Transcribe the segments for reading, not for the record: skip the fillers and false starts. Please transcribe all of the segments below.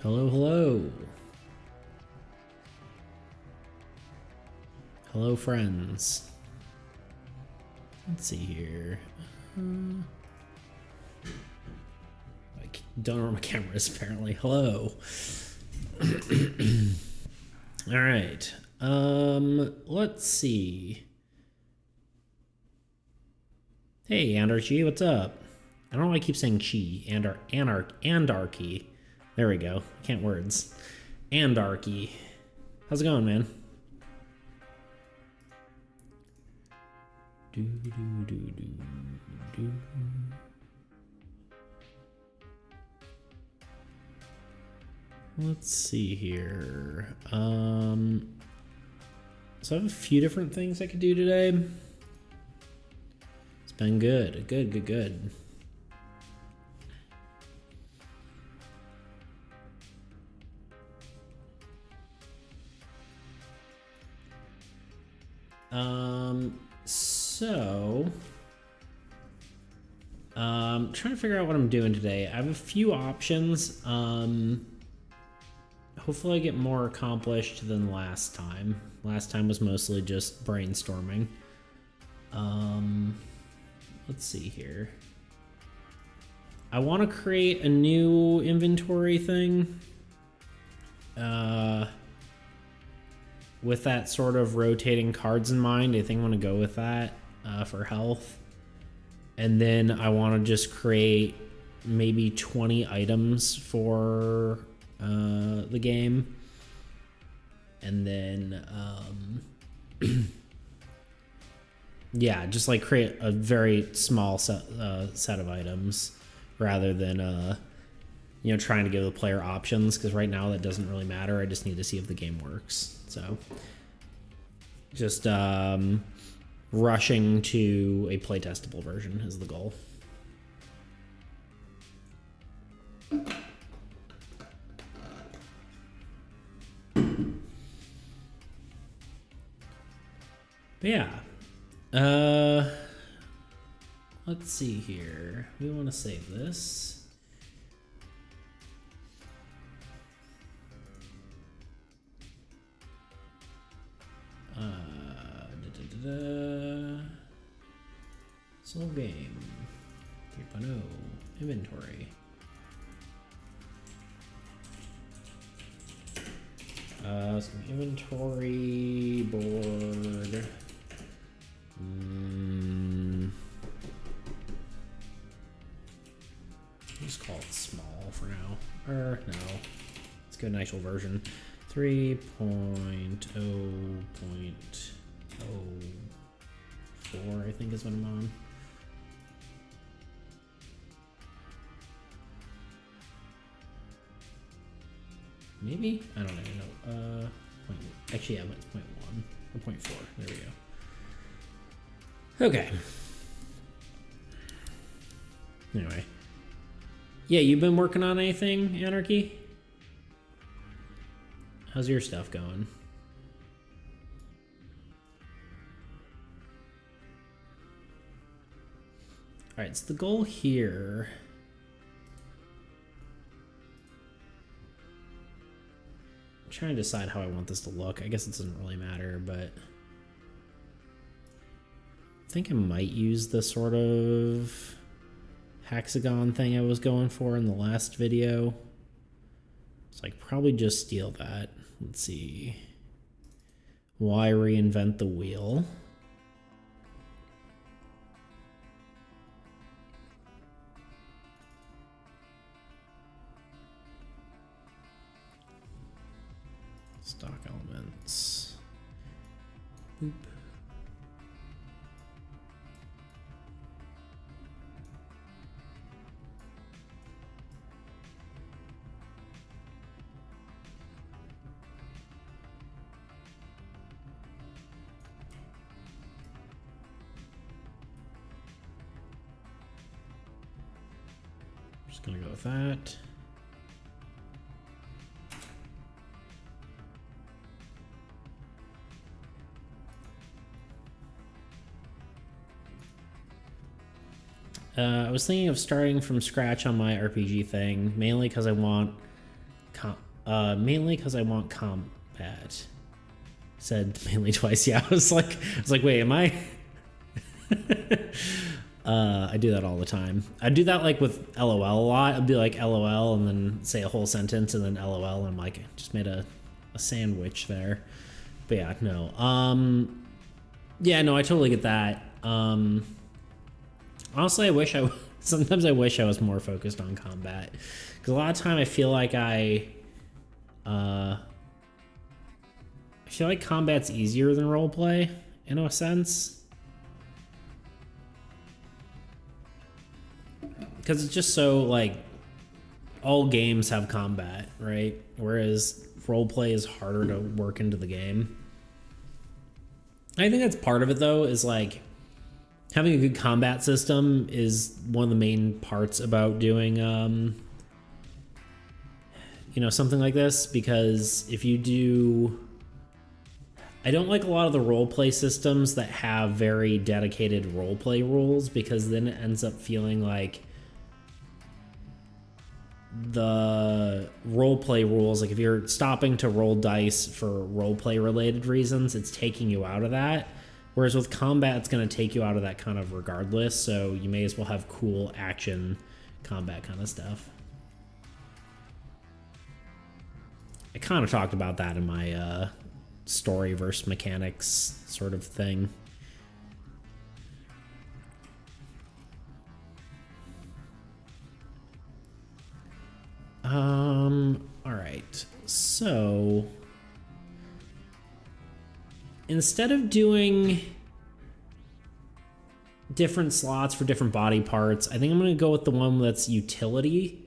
Hello, hello. Hello, friends. Let's see here. I don't know where my camera is, apparently. Hello. All right. Let's see. Hey, Anarchy, what's up? I don't know why I keep saying chi. Anarchy. There we go. Can't words. Anarchy. How's it going, man? Do do do do do. Let's see here. So I have a few different things I could do today. It's been good. Good. Trying to figure out what I'm doing today. I have a few options. Hopefully I get more accomplished than last time. Last time was mostly just brainstorming. Let's see here. I want to create a new inventory thing. With that sort of rotating cards in mind, I think I'm going to go with that for health. And then I want to just create maybe 20 items for the game. And then, yeah, just like create a very small set of items rather than, trying to give the player options, because right now that doesn't really matter. I just need to see if the game works. So just rushing to a playtestable version is the goal. But yeah. Let's see here. We want to save this. Soul game 3.0 inventory. Some inventory board. Just call it small for now. Or no, let's go an actual version. 3.0.04 I think is what I'm on. Maybe? I don't even know. Actually, yeah, it's 0.1 or 0.4. There we go. Okay. Anyway. Yeah, you've been working on anything, Anarchy? How's your stuff going? All right, so the goal here... I'm trying to decide how I want this to look. I guess it doesn't really matter, but... I think I might use the sort of hexagon thing I was going for in the last video. So I could probably just steal that. Let's see. Why reinvent the wheel? Stock elements. Boop. Just gonna go with that. I was thinking of starting from scratch on my RPG thing, mainly because I want Mainly because I want combat. Said mainly twice. Yeah, I was like, wait, am I? I do that all the time. I do that like with LOL a lot. I'd be like LOL and then say a whole sentence and then LOL. And I'm like, just made a sandwich there. But yeah, no. Yeah, no, I totally get that. Honestly, sometimes I wish I was more focused on combat. Because a lot of time I feel like I feel like combat's easier than roleplay in a sense. Because it's just so, like, all games have combat, right? Whereas roleplay is harder to work into the game. I think that's part of it, though, is, like, having a good combat system is one of the main parts about doing, you know, something like this. Because if you do... I don't like a lot of the roleplay systems that have very dedicated roleplay rules, because then it ends up feeling like the roleplay rules, like if you're stopping to roll dice for roleplay related reasons, it's taking you out of that. Whereas with combat, it's going to take you out of that kind of regardless, so you may as well have cool action combat kind of stuff. I kind of talked about that in my story versus mechanics sort of thing. All right. So instead of doing different slots for different body parts, I think I'm going to go with the one that's utility,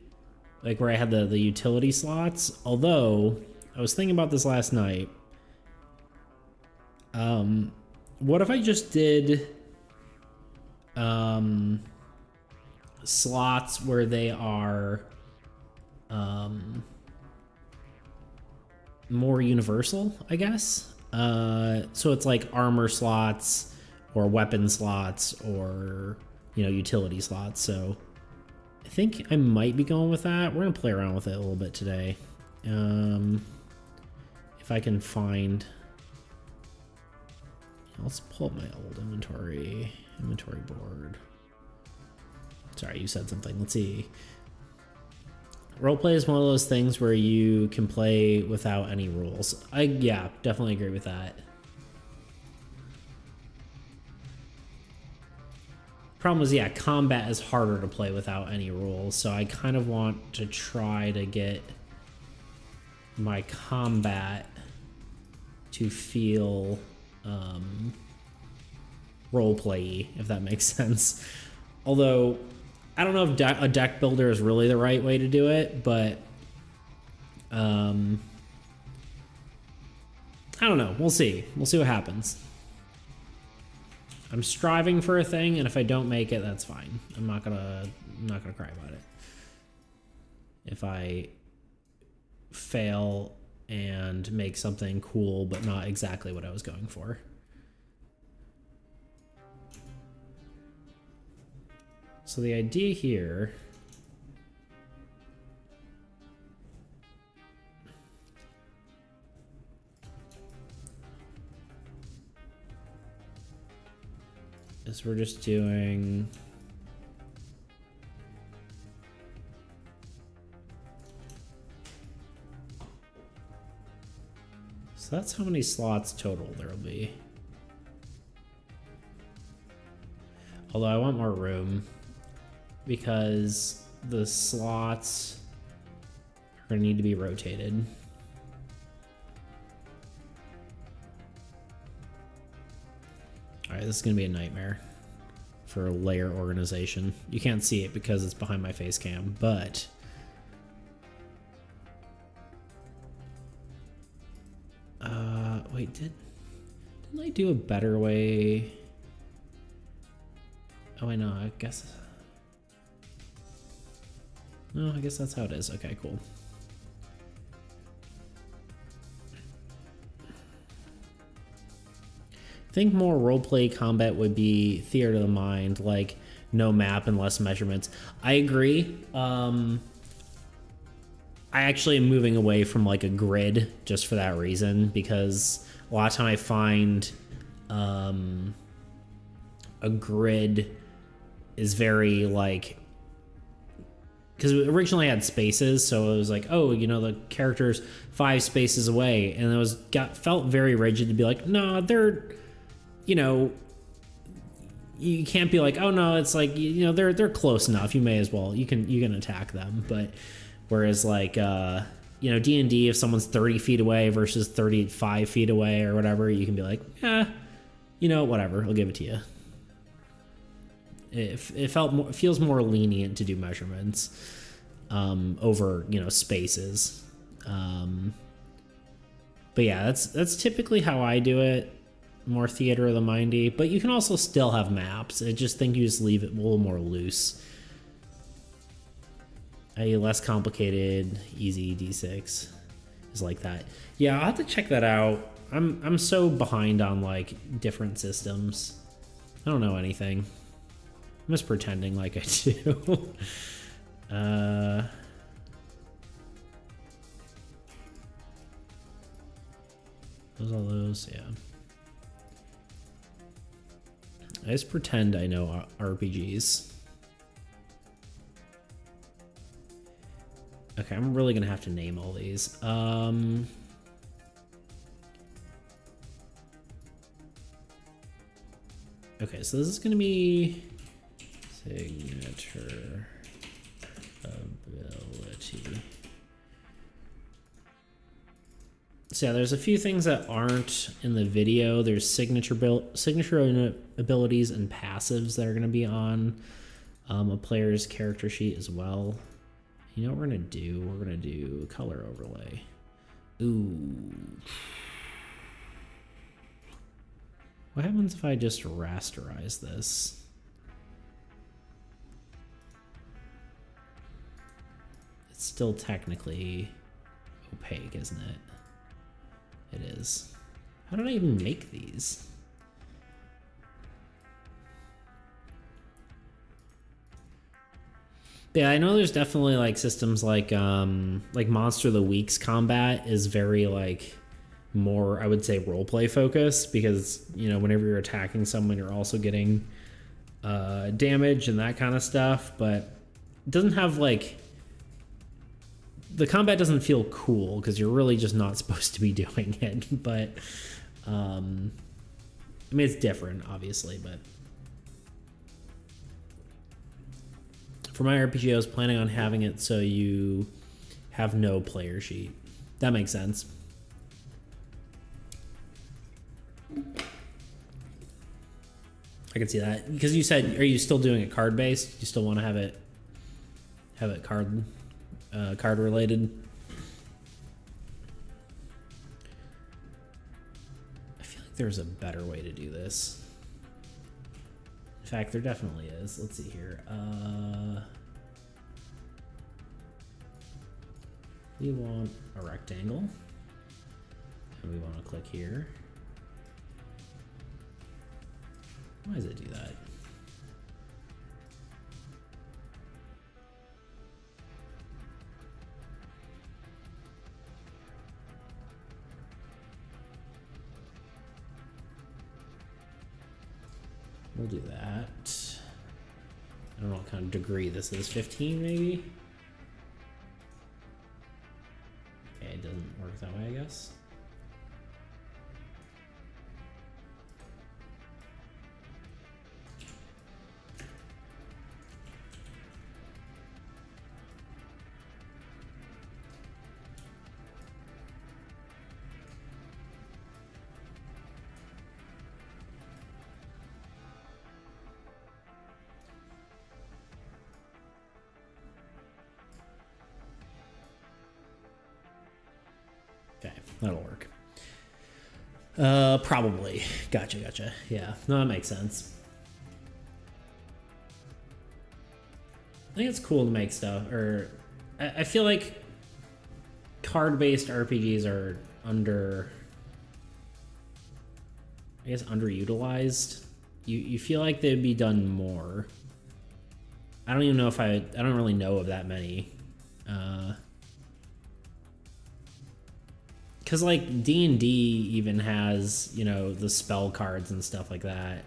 like where I had the utility slots. Although I was thinking about this last night. What if I just did slots where they are more universal, I guess? So it's like armor slots or weapon slots or, you know, utility slots. So I think I might be going with that. We're gonna play around with it a little bit today. If I can find... Let's pull up my old inventory board. Sorry, you said something. Let's see. Roleplay is one of those things where you can play without any rules. Yeah, definitely agree with that. Problem is, yeah, combat is harder to play without any rules, so I kind of want to try to get my combat to feel roleplay-y, if that makes sense. Although, I don't know if a deck builder is really the right way to do it, but I don't know. We'll see. We'll see what happens. I'm striving for a thing, and if I don't make it, that's fine. I'm not gonna cry about it. If I fail and make something cool, but not exactly what I was going for. So the idea here is we're just doing so that's how many slots total there'll be. Although I want more room, because the slots are going to need to be rotated. All right, this is going to be a nightmare for layer organization. You can't see it because it's behind my face cam, but wait, didn't I do a better way? Oh, I know, I guess. No, I guess that's how it is. Okay, cool. I think more roleplay combat would be theater of the mind, like no map and less measurements. I agree. I actually am moving away from like a grid just for that reason, because a lot of time I find a grid is very like, because originally I had spaces, so it was like, oh, you know, the character's 5 spaces away, and felt very rigid to be like, no, they're, you know, you can't be like, oh no, it's like, you know, they're close enough, you may as well, you can attack them. But whereas like you know, D&D, if someone's 30 feet away versus 35 feet away or whatever, you can be like, you know, whatever, I'll give it to you. It feels more lenient to do measurements over, you know, spaces. But yeah, that's typically how I do it. More theater of the mindy, but you can also still have maps. I just think you just leave it a little more loose. A less complicated, easy D6 is like that. Yeah, I'll have to check that out. I'm so behind on like different systems. I don't know anything. I'm just pretending like I do. All those, yeah. I just pretend I know RPGs. Okay, I'm really gonna have to name all these. Okay, so this is gonna be signature ability. So yeah, there's a few things that aren't in the video. There's signature abilities and passives that are going to be on a player's character sheet as well. You know what we're going to do? We're going to do color overlay. Ooh. What happens if I just rasterize this? It's still technically opaque, isn't it? It is. How did I even make these? Yeah, I know there's definitely like systems like Monster of the Week's combat is very like more, I would say, roleplay focused, because, you know, whenever you're attacking someone, you're also getting damage and that kind of stuff, but it doesn't have like, the combat doesn't feel cool because you're really just not supposed to be doing it. But I mean, it's different, obviously. But for my RPG, I was planning on having it so you have no player sheet. That makes sense. I can see that, because you said, are you still doing it card based? You still want to have it card related? I feel like there's a better way to do this. In fact, there definitely is. Let's see here. We want a rectangle, and we want to click here. Why does it do that? We'll do that. I don't know what kind of degree this is. 15 maybe? Okay, it doesn't work that way, I guess. Okay, that'll work. Probably. Gotcha. Yeah, no, that makes sense. I think it's cool to make stuff, or I feel like card-based RPGs are underutilized. You feel like they'd be done more. I don't even know if I don't really know of that many. Because like D&D even has, you know, the spell cards and stuff like that.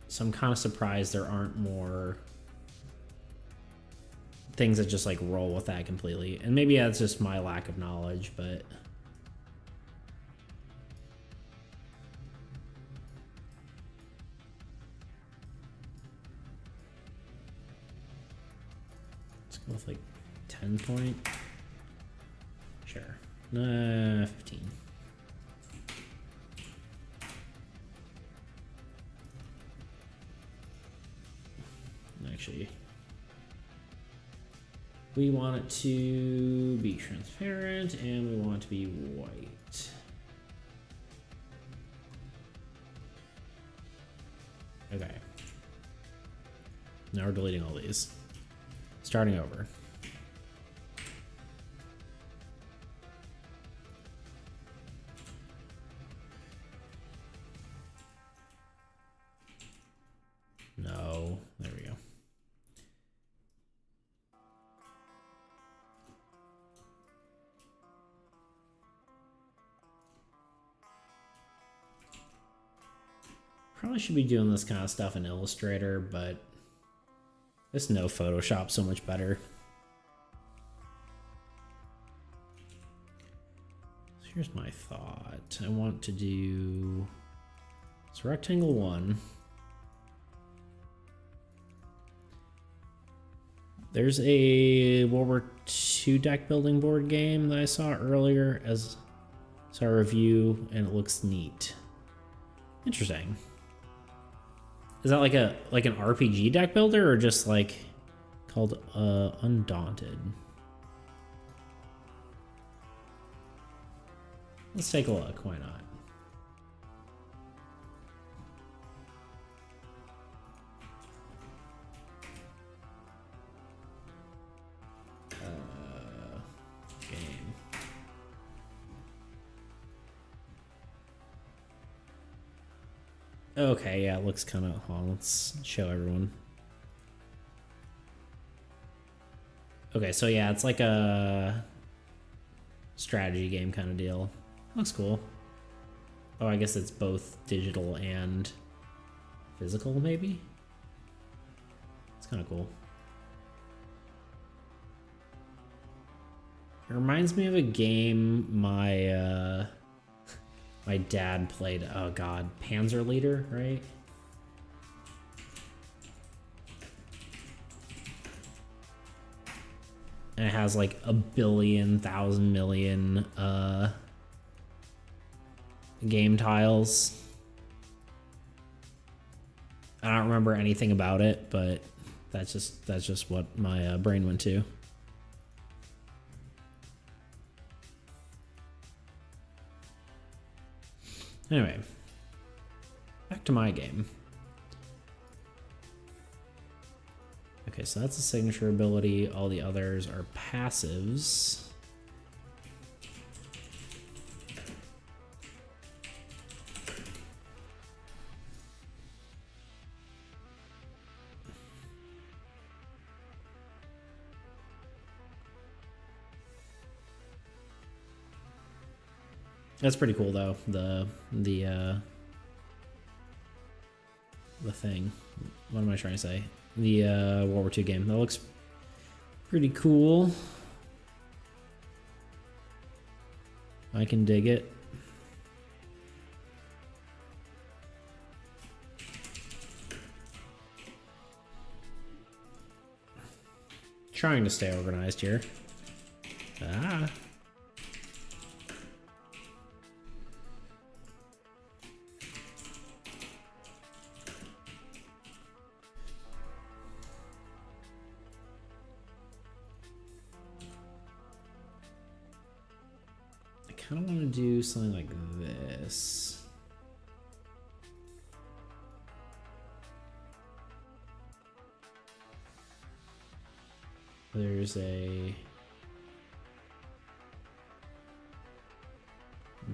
So I'm kind of surprised there aren't more things that just like roll with that completely. And maybe that's just my lack of knowledge, but let's go with like 10 point. Sure. 15. Actually, we want it to be transparent and we want it to be white. Okay. Now we're deleting all these. Starting over. No, there we go. Probably should be doing this kind of stuff in Illustrator, but just know Photoshop so much better. So here's my thought. I want to do this rectangle 1. There's a World War II deck building board game that I saw earlier as a review, and it looks neat. Interesting. Is that like an RPG deck builder or just like called Undaunted? Let's take a look. Why not? Game. Okay, yeah, it looks kind of. Hold on, let's show everyone. Okay, so yeah, it's like a strategy game kind of deal. Looks cool. Oh, I guess it's both digital and physical, maybe? It's kind of cool. It reminds me of a game my my dad played. Oh god, Panzer Leader, right? And it has like a billion, thousand million game tiles. I don't remember anything about it, but that's just what my brain went to. Anyway, back to my game. Okay, so that's a signature ability. All the others are passives. That's pretty cool though, the thing. What am I trying to say? The World War II game. That looks pretty cool. I can dig it. Trying to stay organized here. Ah. I kind of want to do something like this. There's a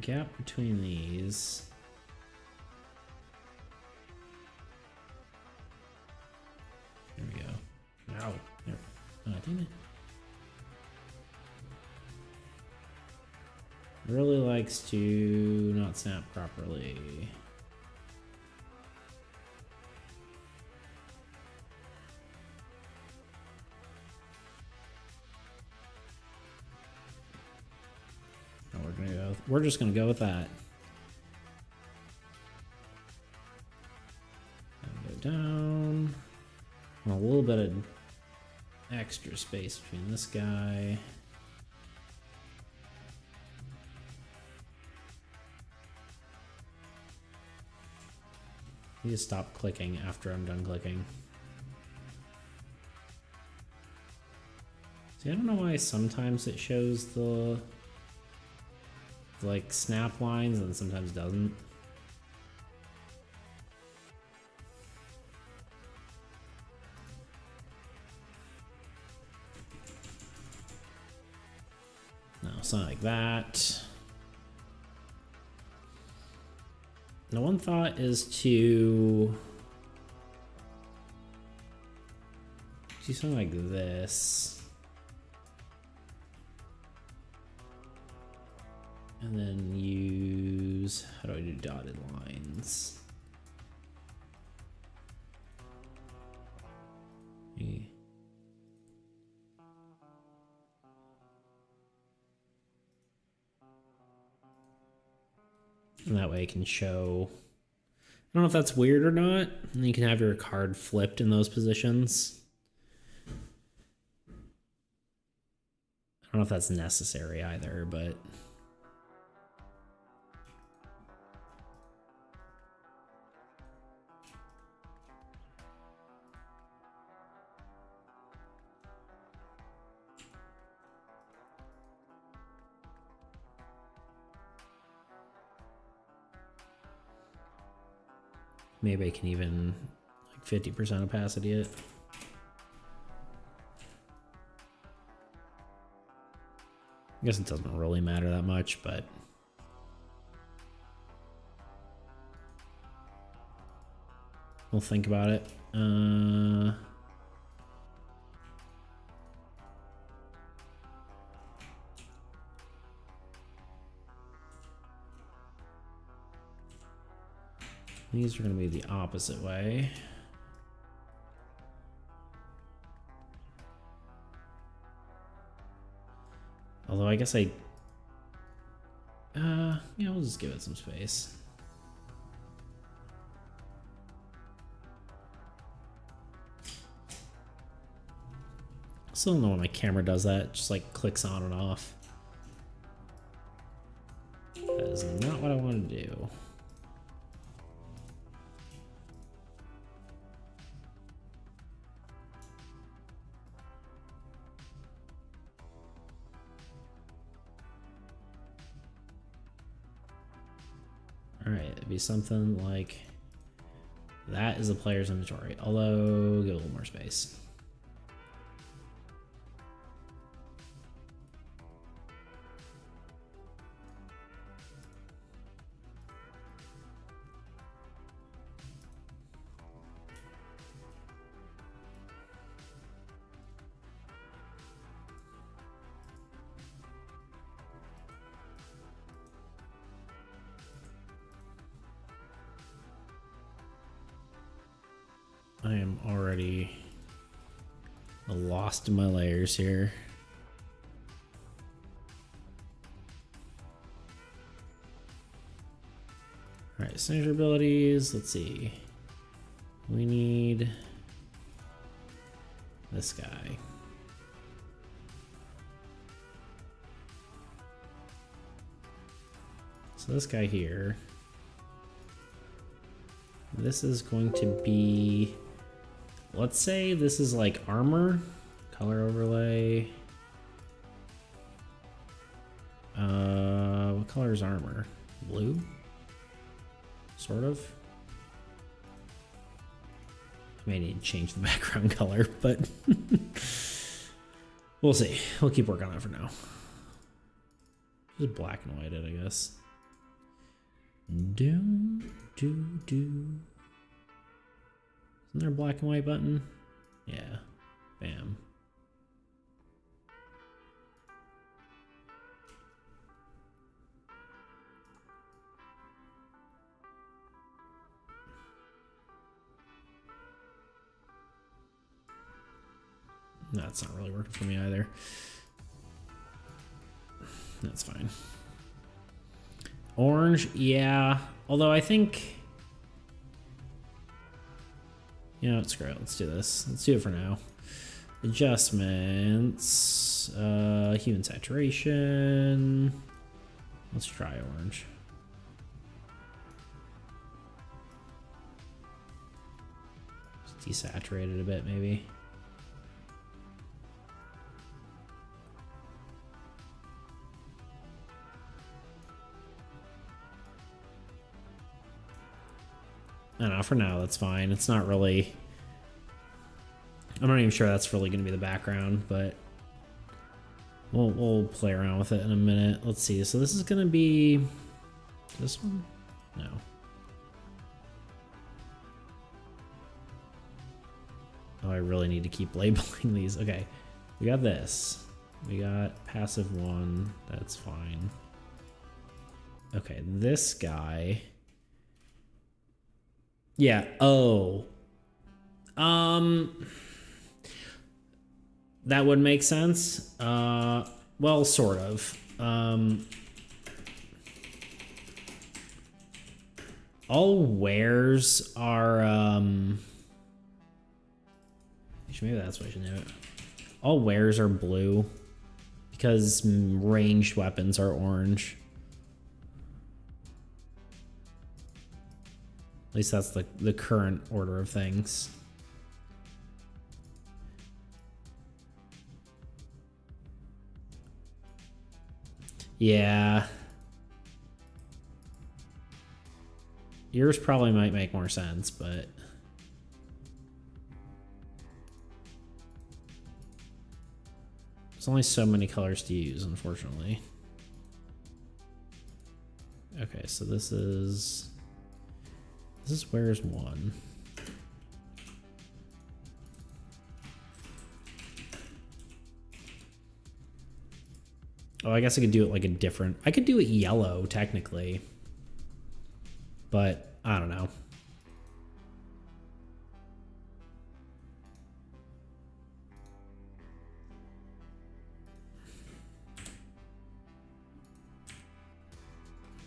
gap between these. There we go. Ow. There. Oh, damn it. Really likes to not snap properly. No, we're just gonna go with that. And go down. A little bit of extra space between this guy. I need to stop clicking after I'm done clicking. See, I don't know why sometimes it shows the like snap lines and sometimes doesn't. No, it's not like that. Now, one thought is to do something like this. And then use, how do I do dotted lines? And that way I can show, I don't know if that's weird or not. And you can have your card flipped in those positions. I don't know if that's necessary either, but maybe I can even like 50% opacity it. I guess it doesn't really matter that much, but we'll think about it. These are going to be the opposite way. Although I guess yeah, we'll just give it some space. Still don't know when my camera does that. It just like clicks on and off. That is not what I want to do. Alright, it'd be something like that is a player's inventory, although get a little more space. I am already lost in my layers here. All right, signature abilities. Let's see. We need this guy. So this guy here. This is going to be, let's say this is like armor, color overlay. What color is armor? Blue? Sort of. I may need to change the background color, but we'll see. We'll keep working on it for now. Just black and white it, I guess. Isn't there a black and white button? Yeah. Bam. That's not really working for me either. That's fine. Orange, yeah. Although I think... You know what, screw it. Let's do this. Let's do it for now. Adjustments. Hue and saturation. Let's try orange. Just desaturate it a bit, maybe. I don't know, for now that's fine. It's not really... I'm not even sure that's really going to be the background, but we'll play around with it in a minute. Let's see. So this is going to be this one? No. Oh, I really need to keep labeling these. Okay, we got this. We got passive 1. That's fine. Okay, this guy... Yeah, oh. That would make sense. Well, sort of. All wares are, maybe that's what I should do it. All wares are blue because ranged weapons are orange. At least that's the current order of things. Yeah. Yours probably might make more sense, but... There's only so many colors to use, unfortunately. Okay, so this is where's 1. Oh, I guess I could do it like a different... I could do it yellow, technically. But, I don't know.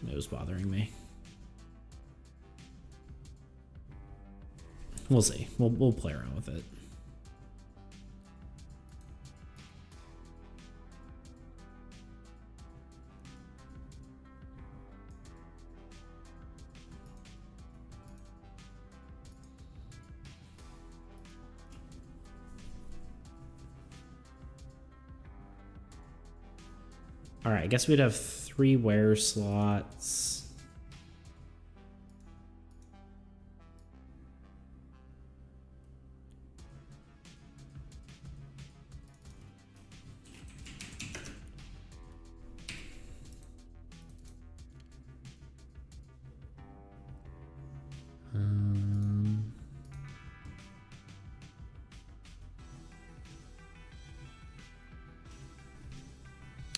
It was bothering me. We'll see. We'll play around with it. All right, I guess we'd have 3 wear slots.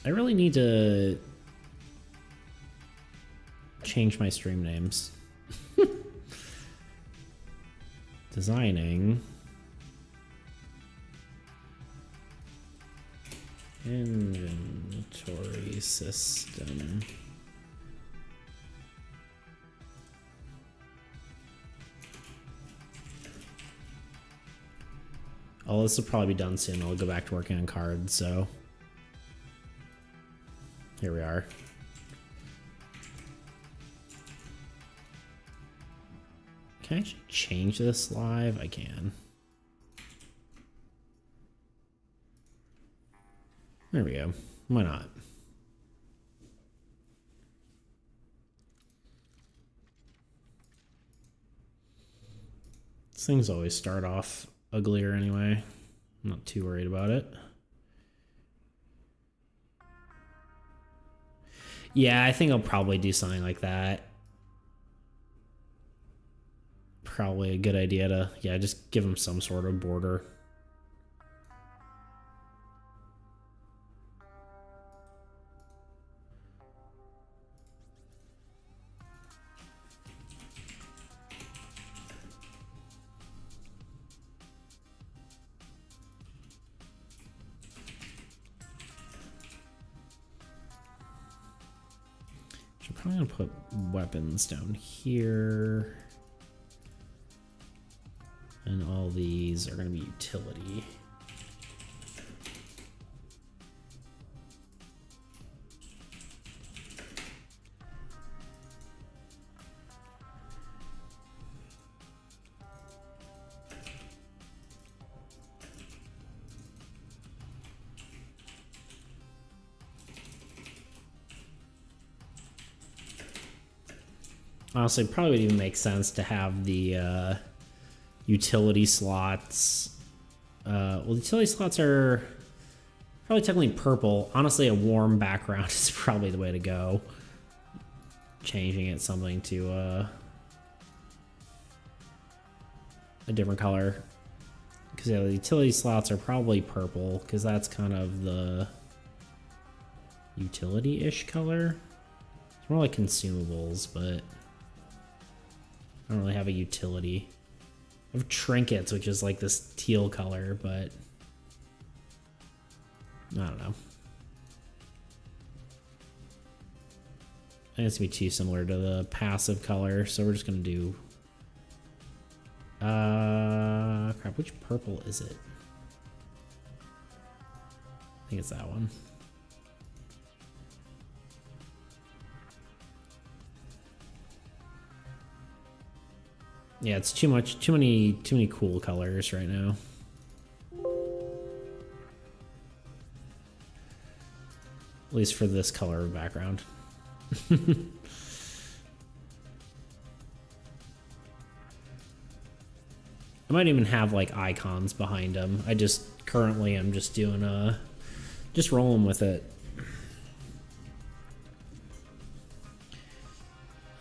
I really need to change my stream names. Designing. Inventory system. Oh, this will probably be done soon. I'll go back to working on cards, so... Here we are. Can I actually change this live? I can. There we go. Why not? These things always start off uglier anyway. I'm not too worried about it. Yeah, I think I'll probably do something like that. Probably a good idea to, yeah, just give them some sort of border. probably gonna put weapons down here. And all these are gonna be utility. Honestly, it probably would even make sense to have the utility slots. Well, the utility slots are probably technically purple. Honestly, a warm background is probably the way to go. Changing it something to a different color. Because yeah, the utility slots are probably purple, because that's kind of the utility-ish color. It's more like consumables, but I don't really have a utility. I have trinkets, which is like this teal color, but I don't know. I think it's gonna be too similar to the passive color, so we're just gonna do crap, which purple is it? I think it's that one. Yeah, it's too many cool colors right now. At least for this color of background. I might even have like icons behind them. I just currently I'm just doing just rolling with it.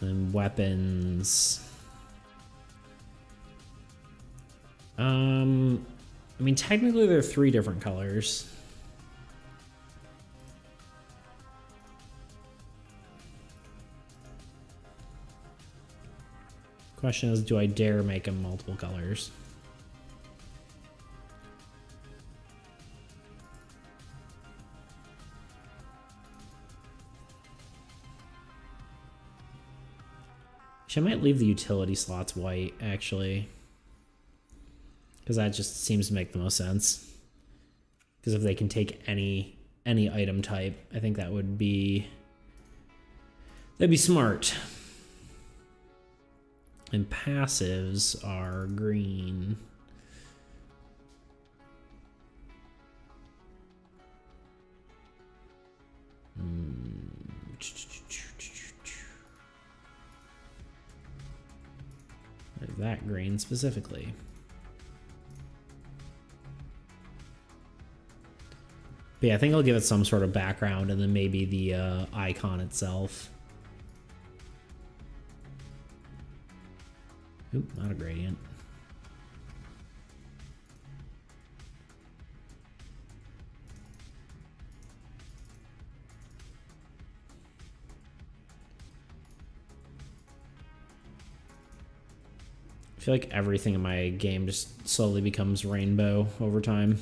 And weapons. I mean, technically there are 3 different colors. Question is, do I dare make them multiple colors? Actually, I might leave the utility slots white, actually. Because that just seems to make the most sense. Because if they can take any item type, I think that'd be smart. And passives are green. That green specifically. But yeah, I think I'll give it some sort of background and then maybe the icon itself. Oop, not a gradient. I feel like everything in my game just slowly becomes rainbow over time.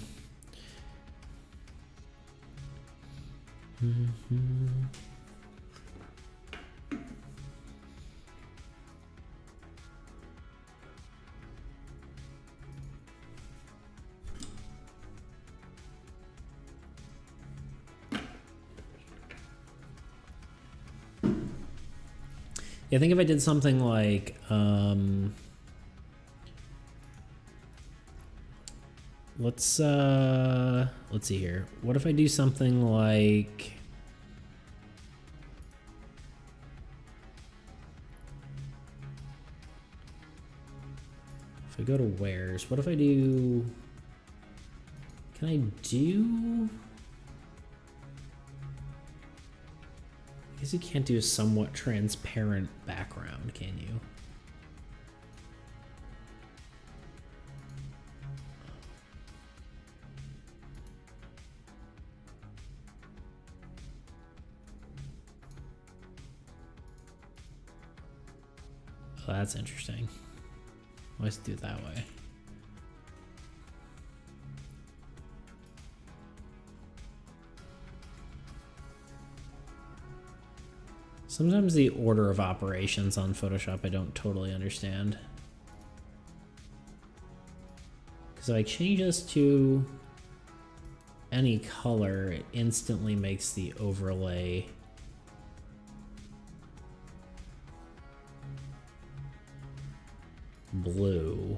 Yeah, I think if I did something like let's see here. What if I do something like if I go to wares, what if I do, can I do, I guess you can't do a somewhat transparent background, can you? Oh, that's interesting. Let's do it that way. Sometimes the order of operations on Photoshop I don't totally understand. Because if I change this to any color, it instantly makes the overlay blue.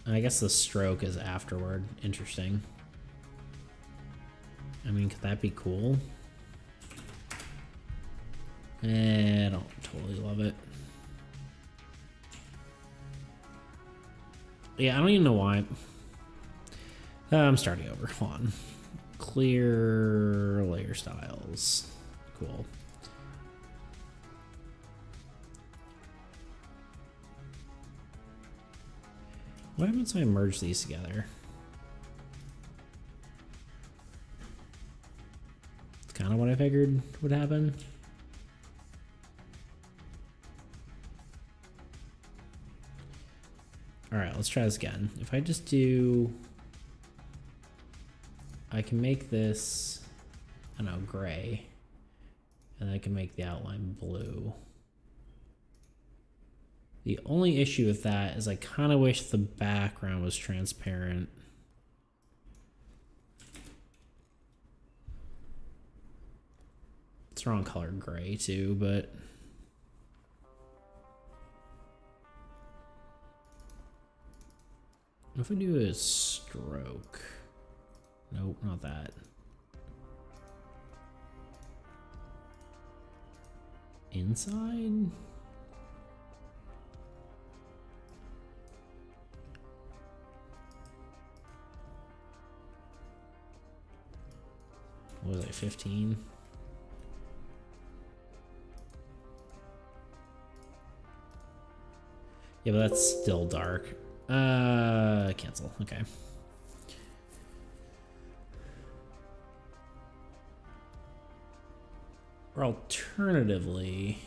I guess the stroke is afterward. Interesting. I mean, could that be cool? I don't totally love it. Yeah, I don't even know why. I'm starting over. Hold on. Clear layer styles. Cool. What happens if I merge these together? It's kind of what I figured would happen. All right, let's try this again. If I just do, I can make this, I don't know, gray, and I can make the outline blue. The only issue with that is I kind of wish the background was transparent. It's wrong color gray too, but if we do a stroke, nope, not that. Inside? What was I, 15? Yeah, but that's still dark. Cancel, okay. Or alternatively,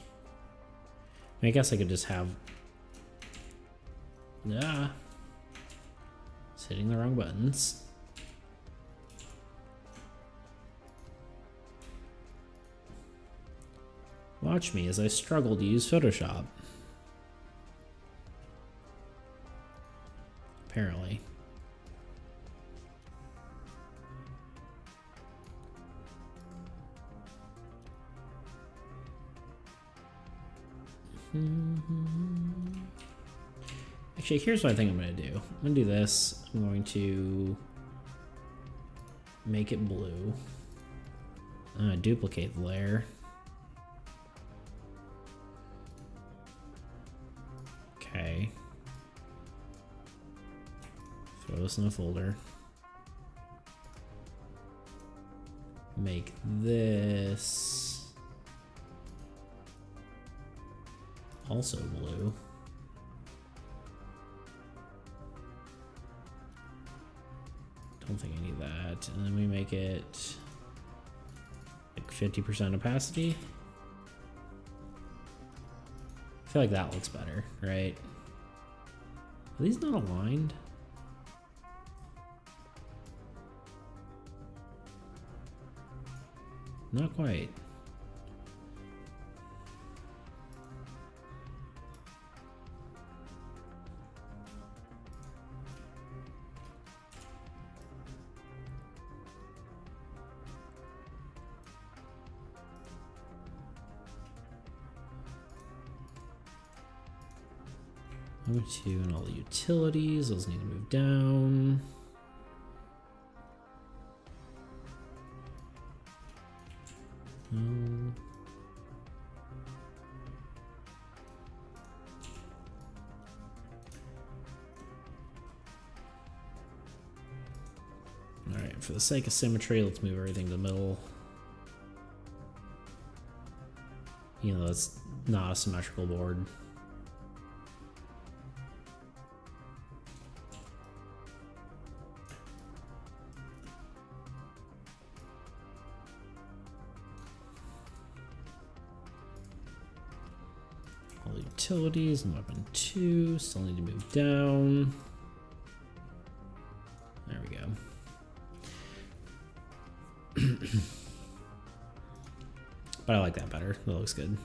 I guess I could just have, it's hitting the wrong buttons. Watch me as I struggle to use Photoshop. Apparently. Actually, here's what I think I'm going to do. I'm going to do this. I'm going to make it blue. I'm going to duplicate the layer. Okay. Throw this in a folder. Make this also blue. Don't think I need that. And then we make it like 50% opacity. I feel like that looks better, right? Are these not aligned? Not quite. Number 2 and all the utilities, those need to move down. Alright, for the sake of symmetry, let's move everything to the middle. You know, that's not a symmetrical board. Utilities and weapon 2 still need to move down. There we go. But I like that better. That looks good.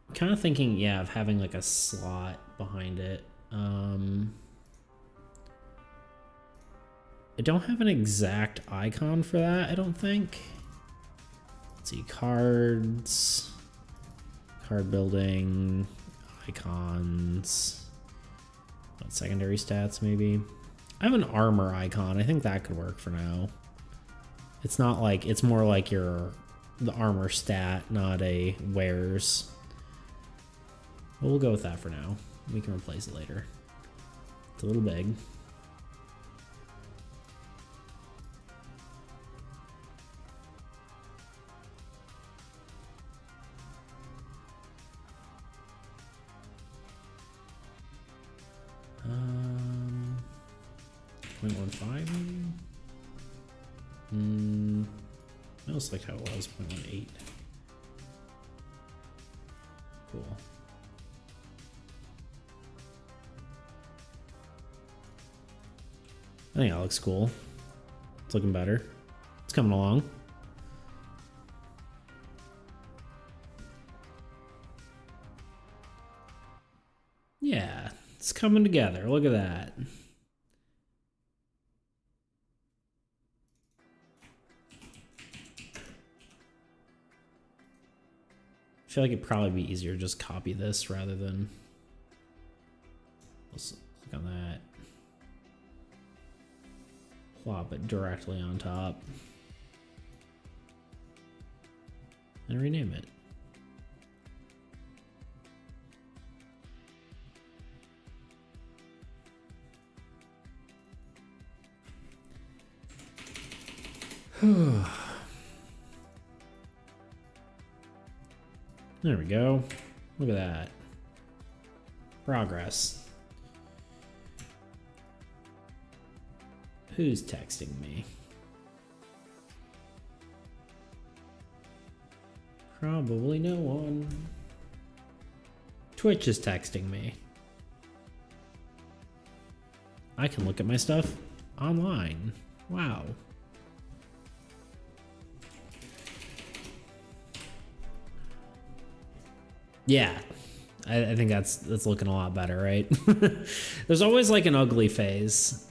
I'm kind of thinking, yeah, of having like a slot behind it. I don't have an exact icon for that, I don't think. Let's see, cards, card building, icons, what, secondary stats maybe? I have an armor icon. I think that could work for now. It's not like, it's more like the armor stat, not a wares. But we'll go with that for now. We can replace it later. It's a little big. Um, 0.15 maybe? I almost like how it was, 0.18. Cool. I think that looks cool. It's looking better. It's coming along. Yeah, it's coming together. Look at that. I feel like it'd probably be easier to just copy this rather than... Let's click on that. Plop it directly on top. And rename it. There we go. Look at that. Progress. Who's texting me? Probably no one. Twitch is texting me. I can look at my stuff online. Wow. Yeah, I think that's looking a lot better, right? There's always like an ugly phase.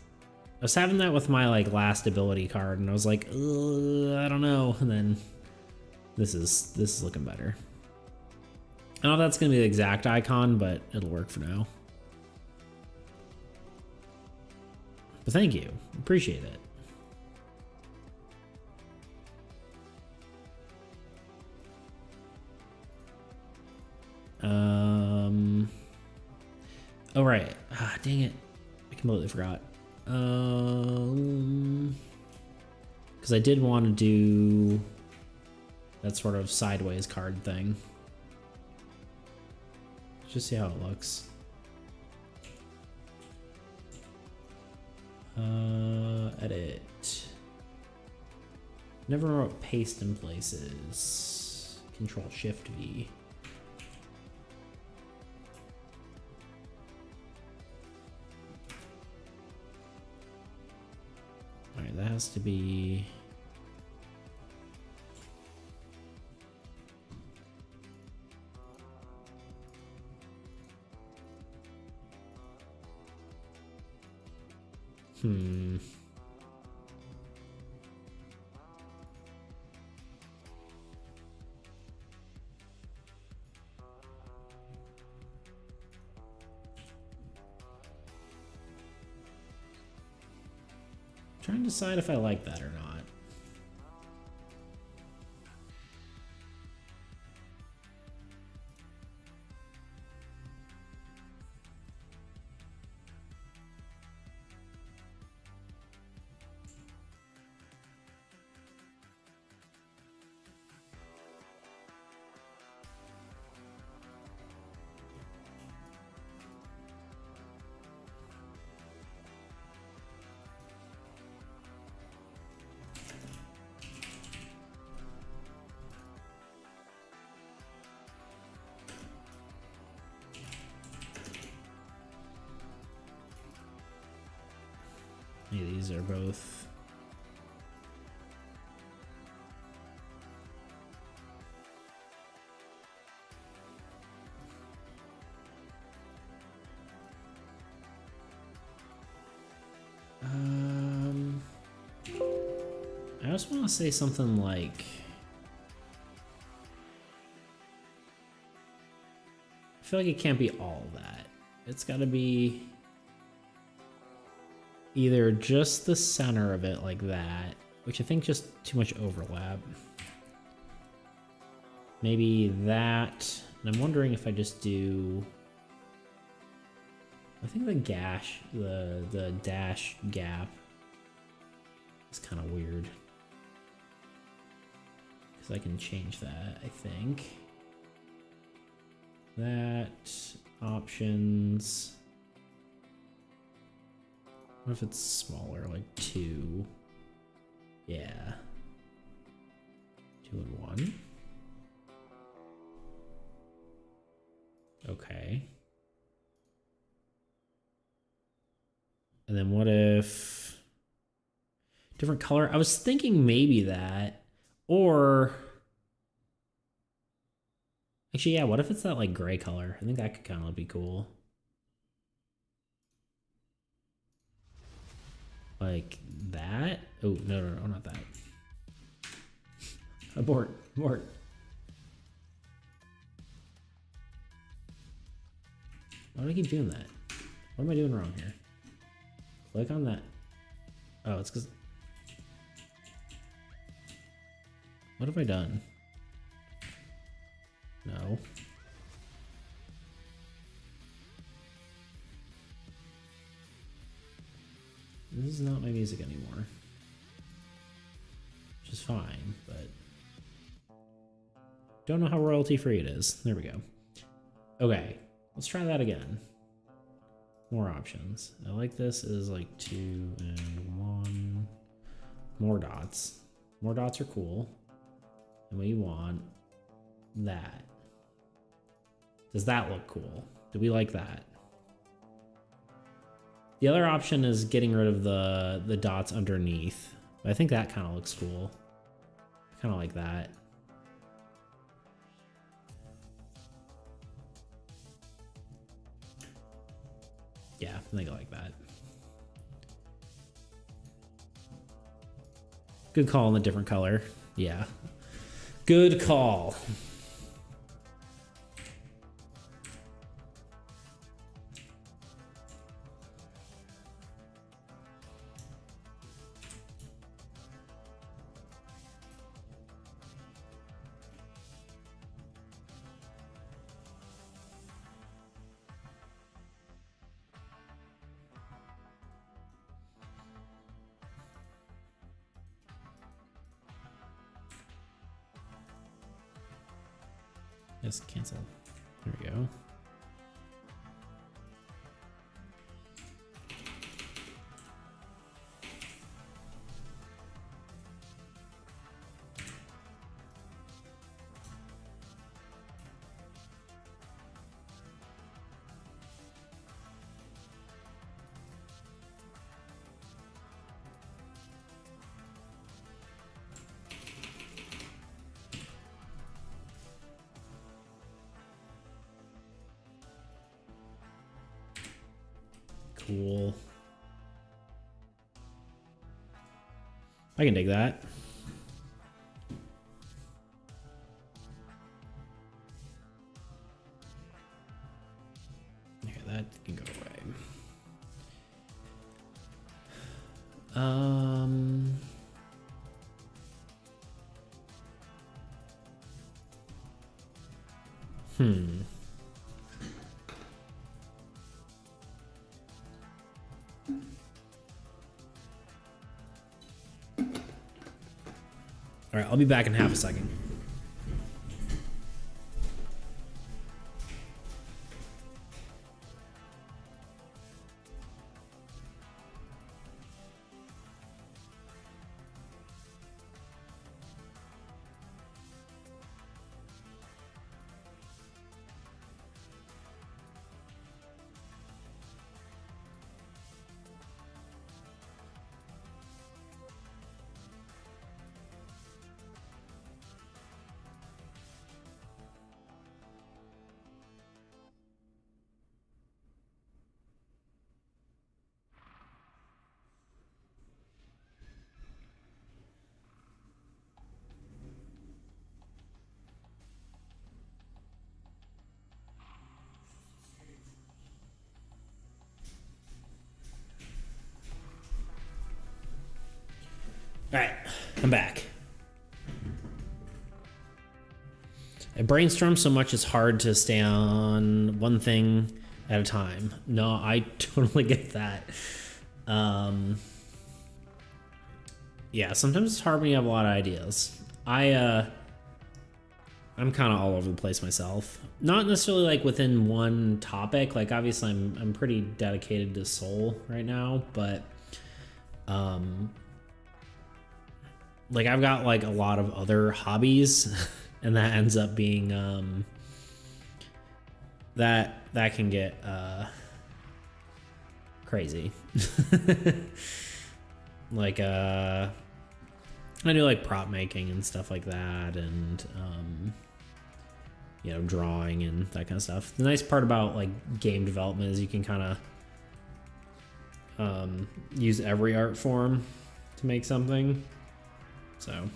I was having that with my like last ability card, and I was like, I don't know. And then this is looking better. I don't know if that's gonna be the exact icon, but it'll work for now. But thank you, appreciate it. Oh right. Ah, dang it. I completely forgot. Because I did want to do that sort of sideways card thing. Just see how it looks. Edit. Never wrote paste in places. Control Shift V. Alright, that has to be... Trying to decide if I like that or not. these are both. I just want to say something like, I feel like it can't be all that. It's got to be either just the center of it like that, which I think just too much overlap. Maybe that, and I'm wondering if I just do, I think the dash gap is kind of weird. Because I can change that, I think. That, options. What if it's smaller, like 2? Yeah. 2 and 1. Okay. And then what if different color? I was thinking maybe that, or actually, yeah, what if it's that like gray color? I think that could kind of be cool. Like that? Oh, no, not that. Abort. Why do I keep doing that? What am I doing wrong here? Click on that. Oh, it's because... What have I done? No. This is not my music anymore. Which is fine, but... Don't know how royalty free it is. There we go. Okay, let's try that again. More options. I like this is like 2 and 1. More dots. More dots are cool. And we want that. Does that look cool? Do we like that? The other option is getting rid of the dots underneath. I think that kind of looks cool. Kind of like that. Yeah, I think I like that. Good call in a different color. Yeah. Good call. Yes, cancel. There we go. Cool. I can dig that. Okay, that can go away. All right, I'll be back in half a second. All right, I'm back. I brainstorm so much it's hard to stay on one thing at a time. No, I totally get that. Yeah, sometimes it's hard when you have a lot of ideas. I'm kind of all over the place myself. Not necessarily like within one topic. Like obviously I'm pretty dedicated to Soul right now, but like I've got like a lot of other hobbies and that ends up being that can get crazy. Like I do like prop making and stuff like that, and you know, drawing and that kind of stuff. The nice part about like game development is you can kind of use every art form to make something. So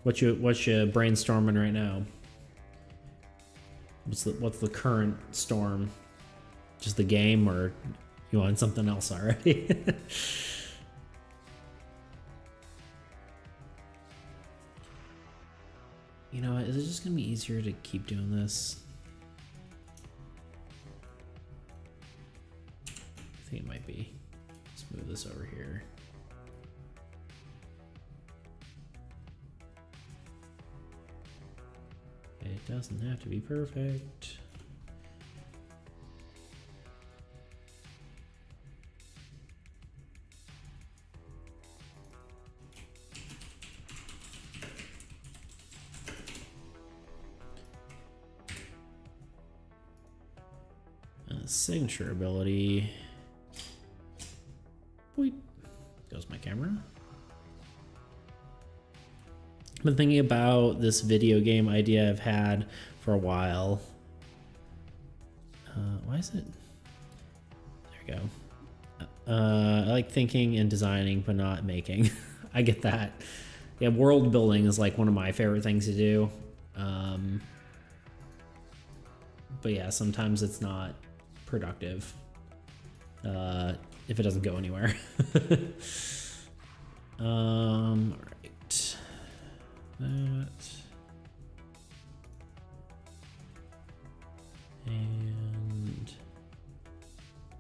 what you brainstorming right now? What's the current storm? Just the game, or you want something else already? You know what? Is it just gonna be easier to keep doing this? I think it might be. Let's move this over here. It doesn't have to be perfect. Signature ability. Boop. Goes my camera. I've been thinking about this video game idea I've had for a while. Why is it? There we go. I like thinking and designing, but not making. I get that. Yeah, world building is like one of my favorite things to do. But yeah, sometimes it's not productive if it doesn't go anywhere. All right. That. And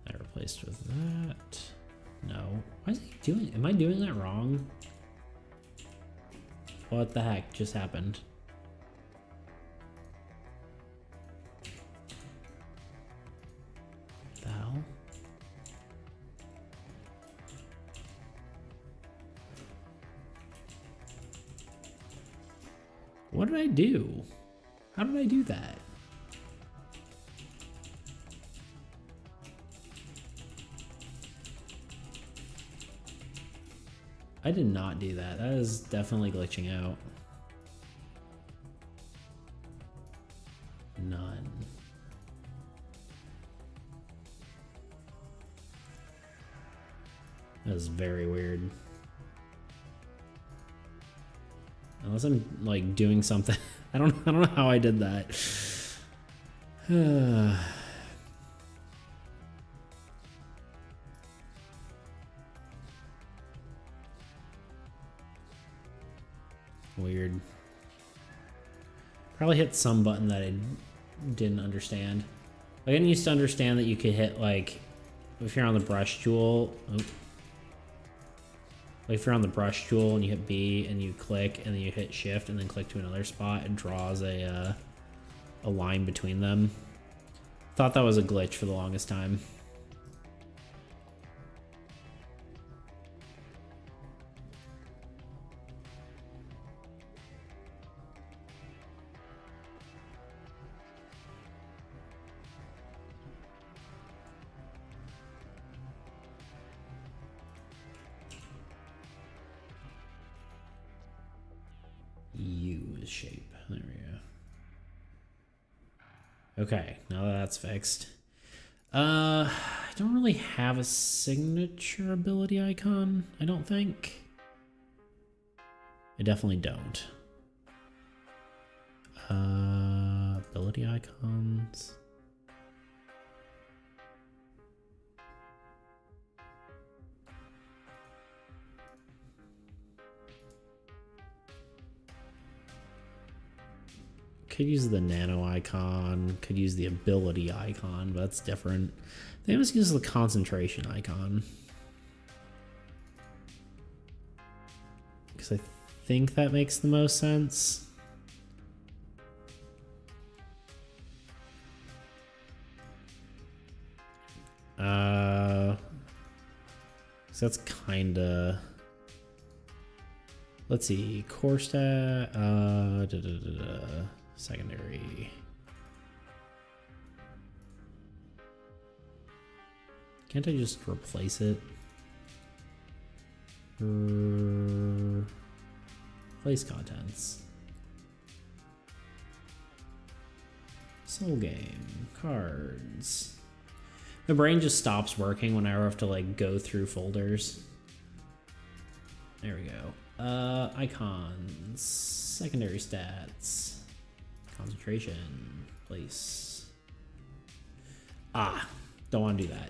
that replaced with that. No. Why is he doing? Am I doing that wrong? What the heck just happened? The hell? What did I do? How did I do that? I did not do that. That is definitely glitching out. None. That is very weird. Unless I'm like doing something. I don't know how I did that. Weird. Probably hit some button that I didn't understand. Like, I didn't used to understand that you could hit, like, if you're on the brush tool. Oh. Like if you're on the brush tool and you hit B and you click and then you hit shift and then click to another spot, it draws a line between them. Thought that was a glitch for the longest time. Shape. There we go. Okay, now that that's fixed. I don't really have a signature ability icon, I don't think. I definitely don't. Ability icons. Could use the nano icon, could use the ability icon, but that's different. I think I'm just use the concentration icon. Because I think that makes the most sense. So that's kinda, let's see, core stat, secondary. Can't I just replace it? Place contents. Soul game, cards. My brain just stops working whenever I have to like go through folders. There we go. Icons, secondary stats, concentration, place. Ah, don't want to do that.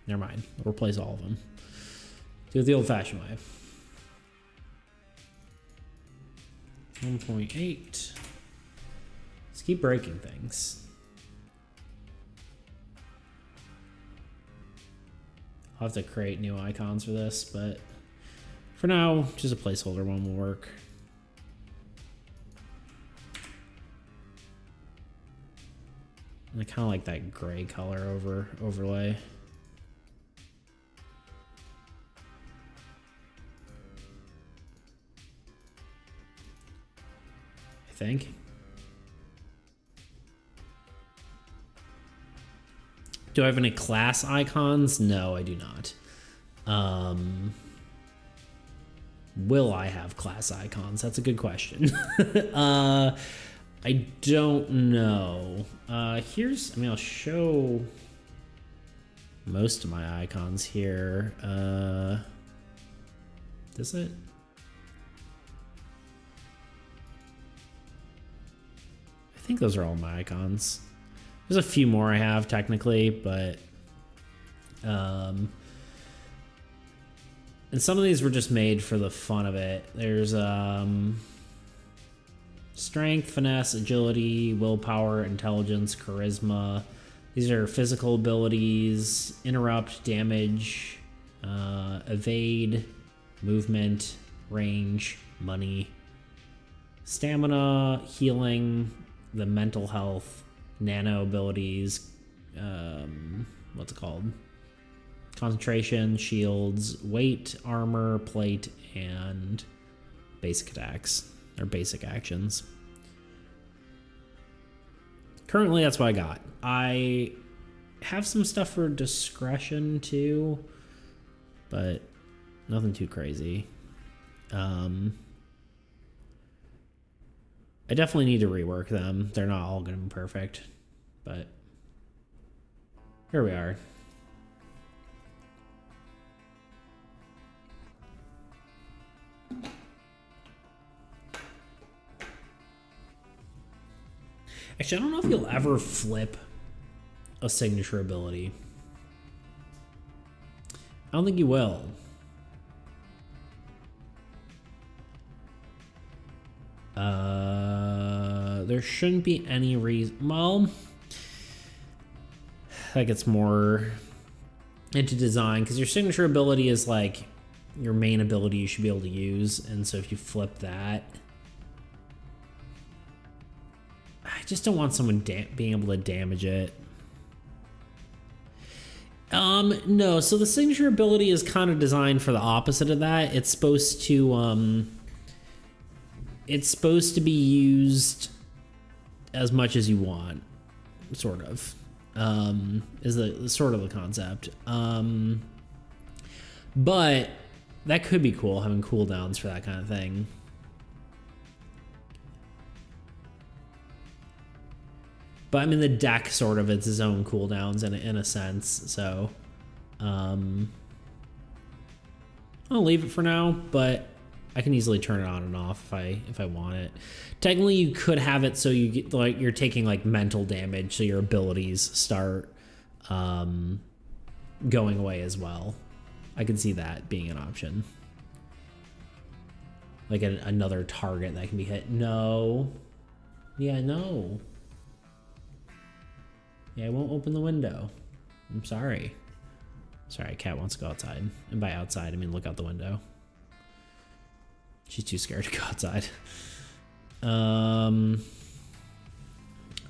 Never mind. I'll replace all of them. Do it the old-fashioned way. 1.8. Let's keep breaking things. I'll have to create new icons for this, but for now, just a placeholder one will work. And I kind of like that gray color overlay. I think. Do I have any class icons? No, I do not. Will I have class icons? That's a good question. I don't know. I'll show most of my icons here. Does it? I think those are all my icons. There's a few more I have technically, but and some of these were just made for the fun of it. There's strength, finesse, agility, willpower, intelligence, charisma. These are physical abilities: interrupt, damage, evade, movement, range, money, stamina, healing, the mental health, nano abilities, what's it called? Concentration, shields, weight, armor, plate, and basic attacks, or basic actions. Currently, that's what I got. I have some stuff for discretion too, but nothing too crazy. I definitely need to rework them. They're not all going to be perfect, but here we are. Actually, I don't know if you'll ever flip a signature ability. I don't think you will. There shouldn't be any reason. Well, that gets more into design because your signature ability is like your main ability you should be able to use, and so if you flip that, I just don't want someone being able to damage it. No, so the signature ability is kind of designed for the opposite of that. It's supposed to be used as much as you want, sort of, is the sort of the concept. But that could be cool, having cooldowns for that kind of thing. But I mean, the deck sort of, it's its own cooldowns in a sense. So, I'll leave it for now, but I can easily turn it on and off if I want it. Technically, you could have it so you get like you're taking like mental damage, so your abilities start going away as well. I can see that being an option. Like another target that can be hit. No. Yeah, no. Yeah, I won't open the window. I'm sorry. Sorry, cat wants to go outside. And by outside, I mean look out the window. She's too scared to go outside.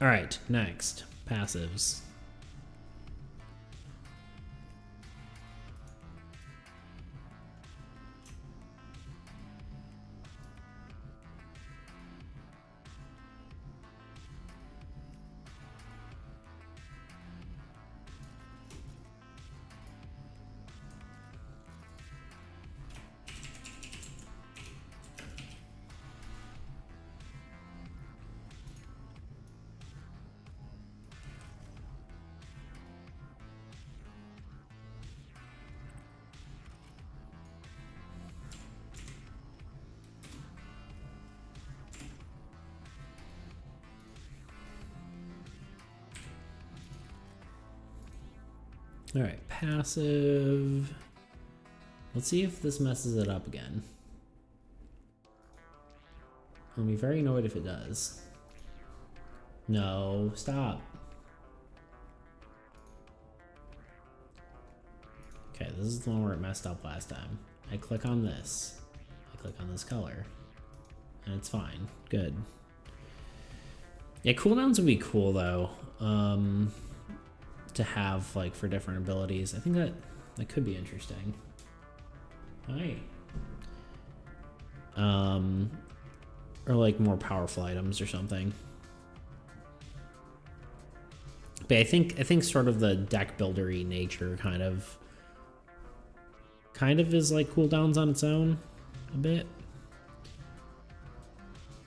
Alright, next. Passives. All right, passive. Let's see if this messes it up again. I'll be very annoyed if it does. No, stop. Okay, this is the one where it messed up last time. I click on this. I click on this color. And it's fine. Good. Yeah, cooldowns would be cool though. To have like for different abilities. I think that could be interesting. Hi. Or like more powerful items or something. But I think sort of the deck buildery nature kind of is like cooldowns on its own a bit.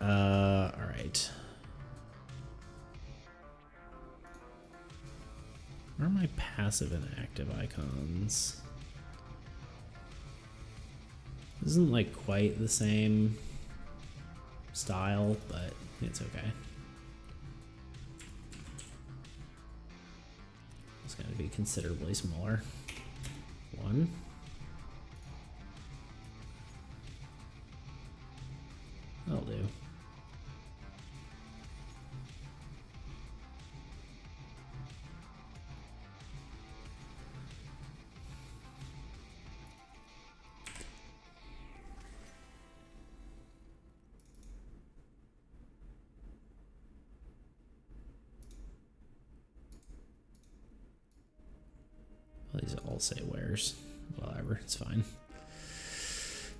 All right. Where are my passive and active icons? This isn't like quite the same style, but it's okay. It's going to be considerably smaller. One. That'll do. These all say wares. Whatever, it's fine.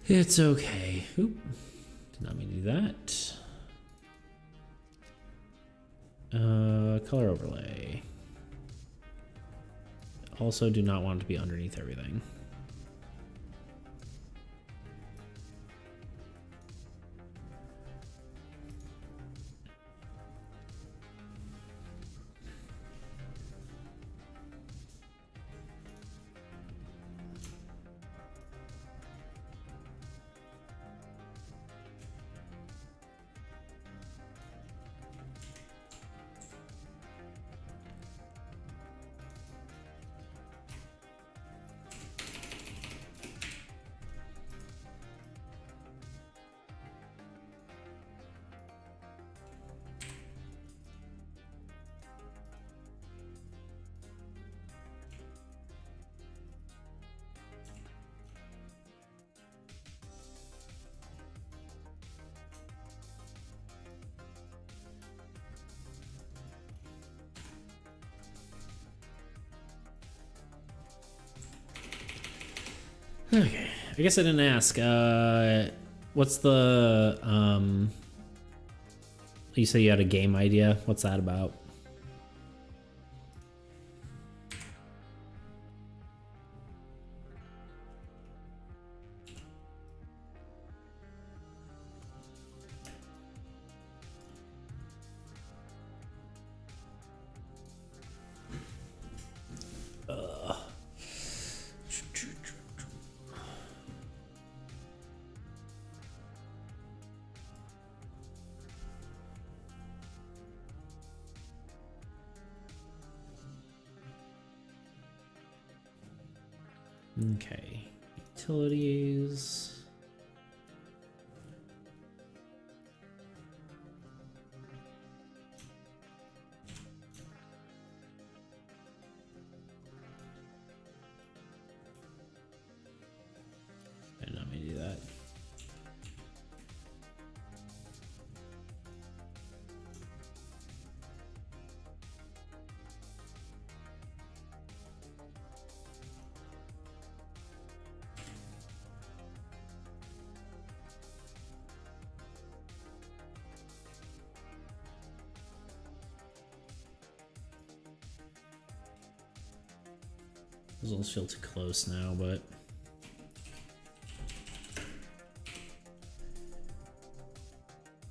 It's okay. Oop. Did not mean to do that. Color overlay. Also do not want it to be underneath everything. Okay, I guess I didn't ask. What's the you say you had a game idea? What's that about? Okay, utilities. Those all feel too close now, but...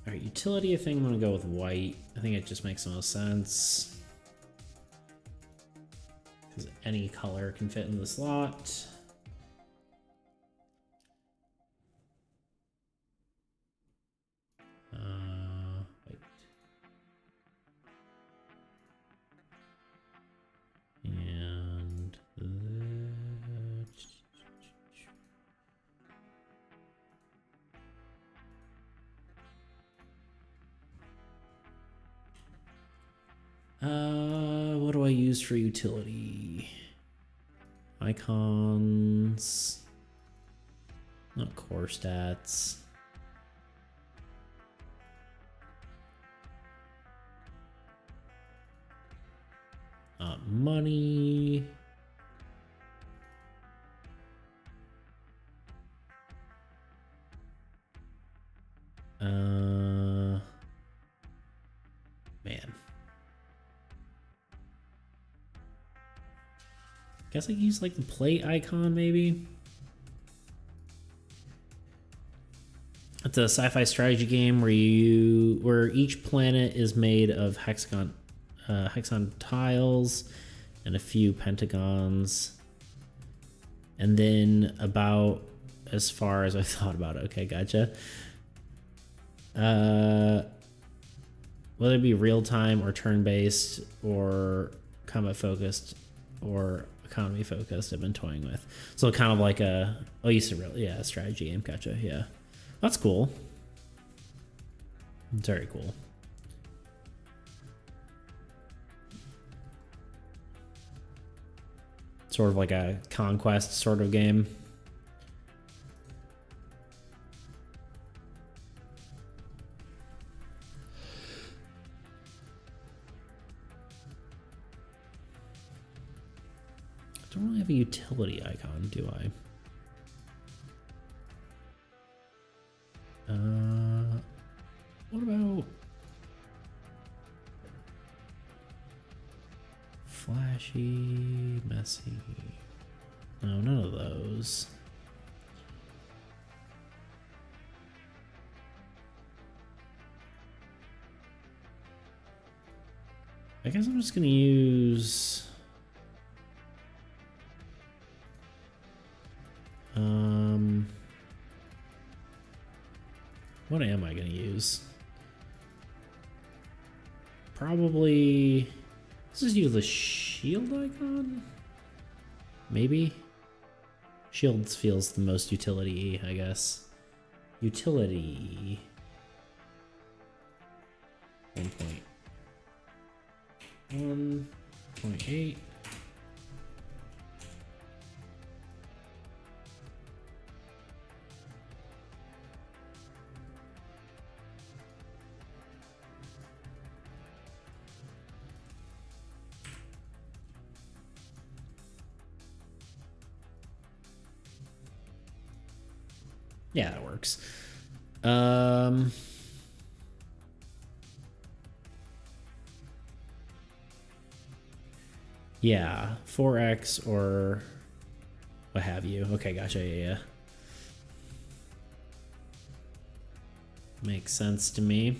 Alright, utility, I think I'm gonna go with white. I think it just makes the most sense. Because any color can fit in the slot. Wait. And... what do I use for utility? Icons. Not core stats. Money. Man. Guess I could use like the plate icon maybe. It's a sci-fi strategy game where each planet is made of hexagon tiles and a few pentagons. And then about as far as I thought about it. Okay, gotcha. Whether it be real-time or turn-based or combat-focused or economy-focused, I've been toying with. So kind of like a, strategy game. Gotcha, yeah. That's cool. Very cool. Sort of like a conquest sort of game. I don't really have a utility icon, do I? What about flashy, messy? No, none of those. I guess I'm just gonna use what am I gonna use? Probably let's just use the shield icon. Maybe shields feels the most utility, I guess. Utility 1.1.8. Yeah, that works. Yeah, 4x or what have you. Okay, gotcha. Yeah. Makes sense to me.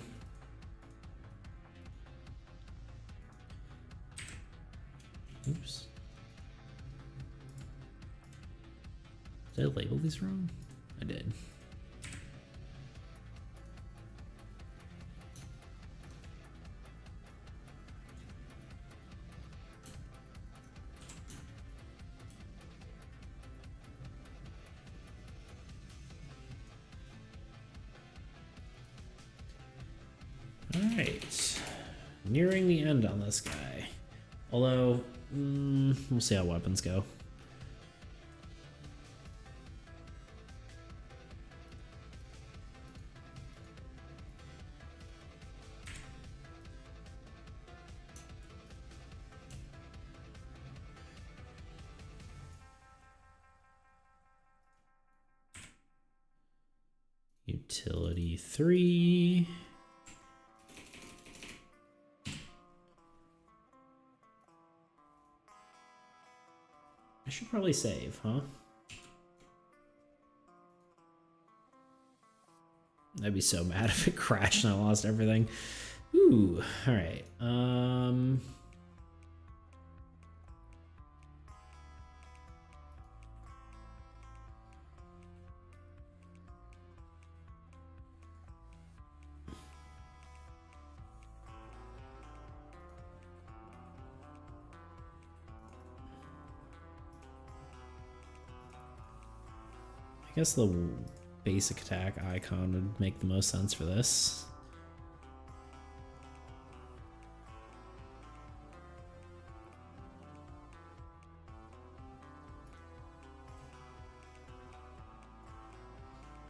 Oops. Did I label these wrong? I did. All right, nearing the end on this guy. Although, we'll see how weapons go. Utility 3. I should probably save, huh? I'd be so mad if it crashed and I lost everything. Ooh, all right. I guess the basic attack icon would make the most sense for this.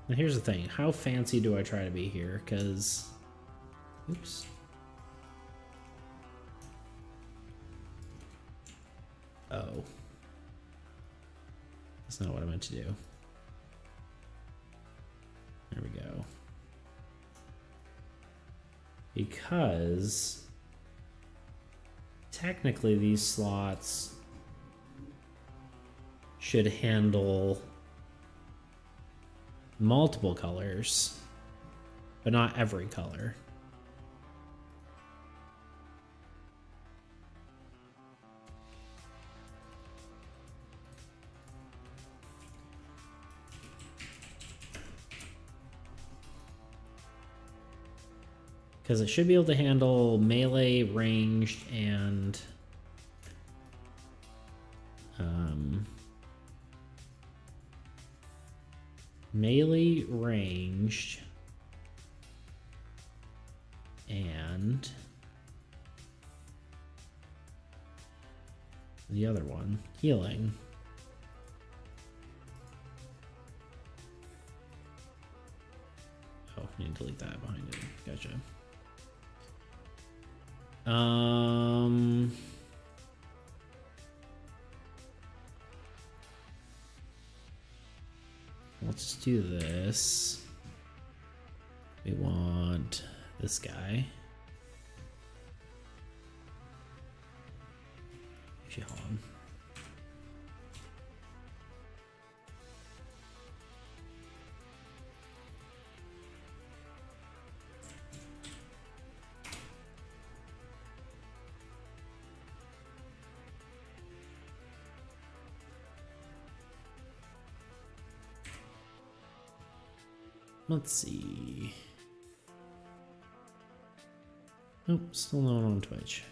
Now here's the thing, how fancy do I try to be here? Because, oops. Oh. That's not what I meant to do. There we go. Because technically these slots should handle multiple colors, but not every color. Because it should be able to handle melee, ranged, and melee, ranged, and the other one, healing. Oh, I need to delete that behind it. Gotcha. Let's just do this. We want this guy. Actually, hold on. Let's see. Nope, still no one on Twitch.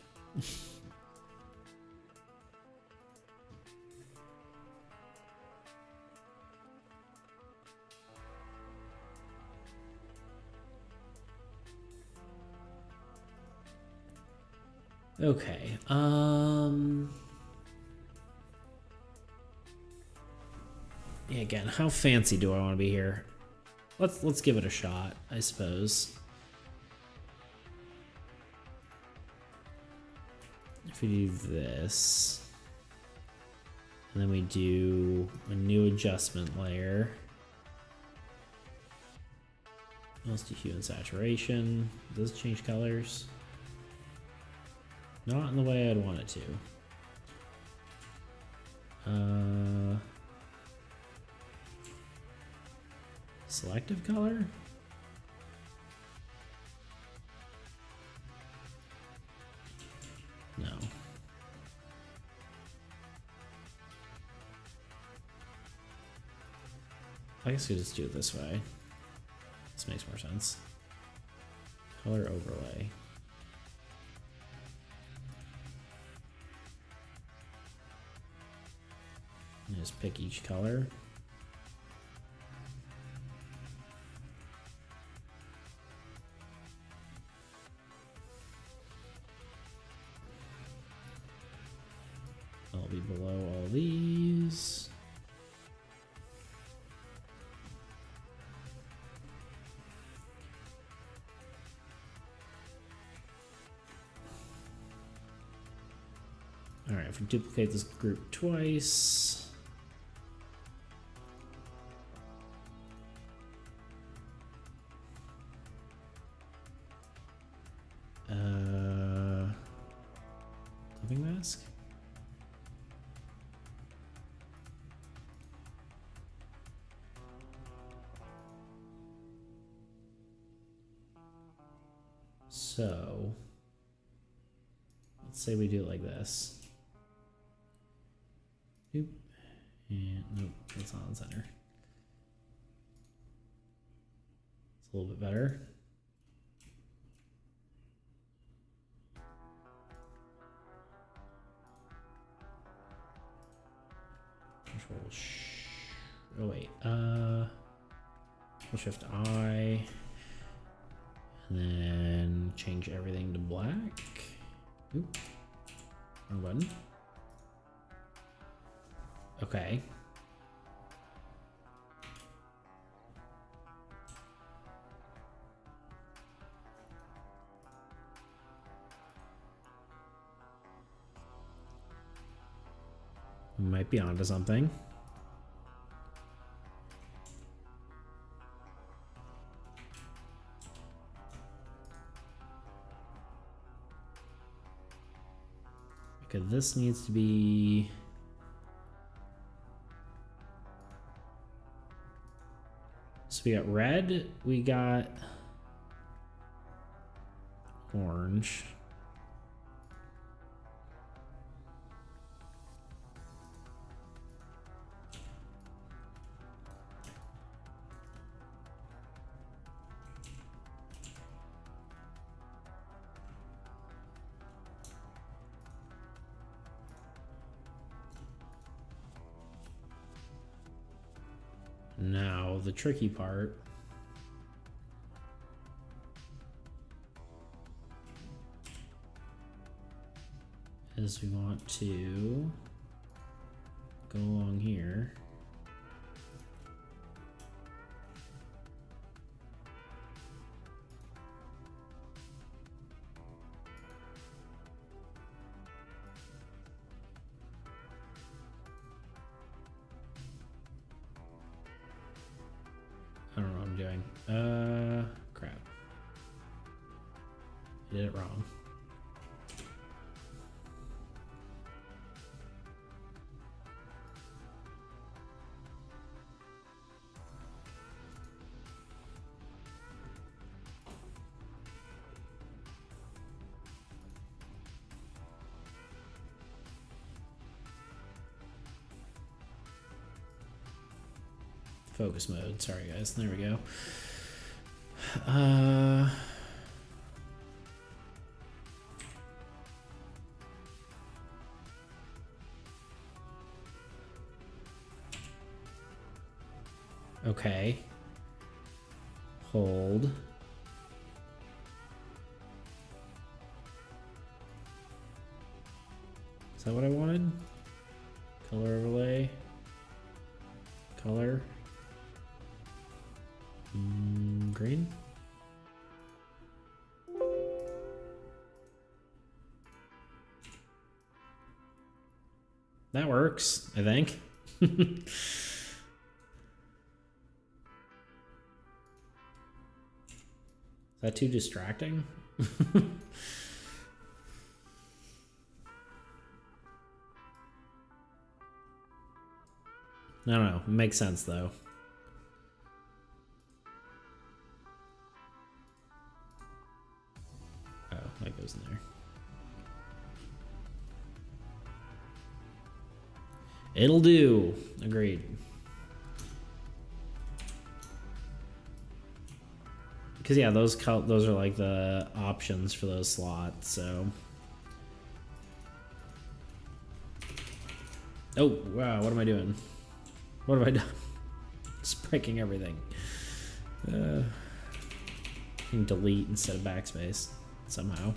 Okay. Yeah, again, how fancy do I want to be here? Let's give it a shot, I suppose. If we do this, and then we do a new adjustment layer. Let's do hue and saturation. Does it change colors? Not in the way I'd want it to. Selective color? No. I guess we just do it this way. This makes more sense. Color overlay. And just pick each color. I'll be below all these. All right, if we duplicate this group twice. Clipping mask? So let's say we do it like this. Oop. And nope, that's not in center. It's a little bit better. Control oh wait, Shift I, and then change everything to black. Oop, wrong button. Okay. We might be onto something. Okay, this needs to be... So we got red, we got orange. Now, the tricky part is we want to go along here. I don't know what I'm doing. Crap. I did it wrong. Focus mode. Sorry, guys. There we go. Okay. Hold. Is that what I wanted? Color overlay. Color. Green. That works, I think. Is that too distracting? I don't know. It makes sense though. Oh, that goes in there. It'll do. Agreed. Because yeah, those are like the options for those slots. So. Oh wow! What am I doing? What have I done? Just breaking everything. I can delete instead of backspace somehow.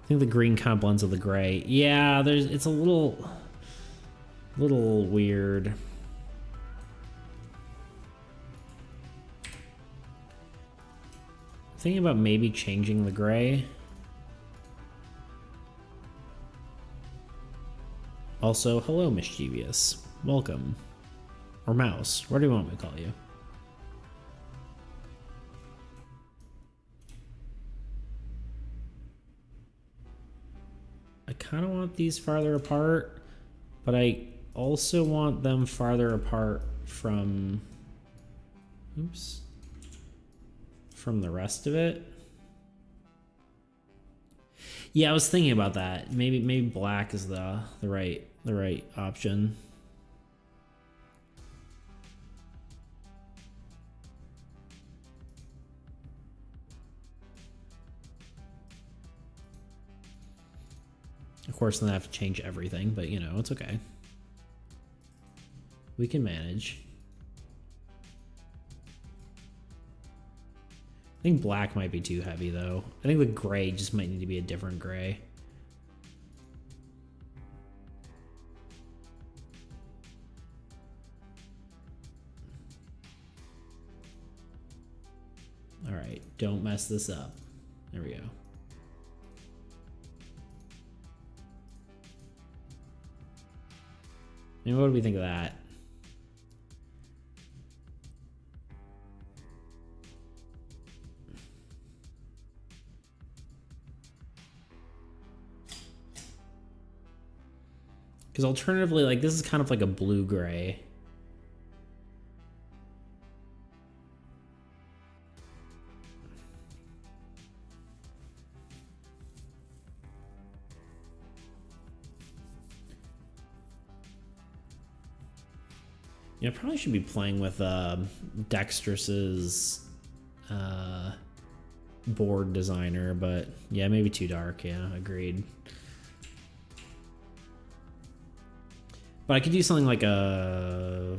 I think the green kind of blends with the gray. Yeah, it's a little weird. Thinking about maybe changing the gray. Also, hello, mischievous. Welcome. Or mouse. What do you want me to call you? I kind of want these farther apart, but I also want them farther apart from, oops, from the rest of it. Yeah, I was thinking about that. Maybe black is the right option. Of course, then I have to change everything, but you know, it's okay. We can manage. I think black might be too heavy though. I think the gray just might need to be a different gray. All right, don't mess this up. There we go. And what do we think of that? Because alternatively, like, this is kind of like a blue-gray. Yeah, I probably should be playing with Dexterus's board designer, but yeah, maybe too dark. Yeah, agreed. But I could do something like a...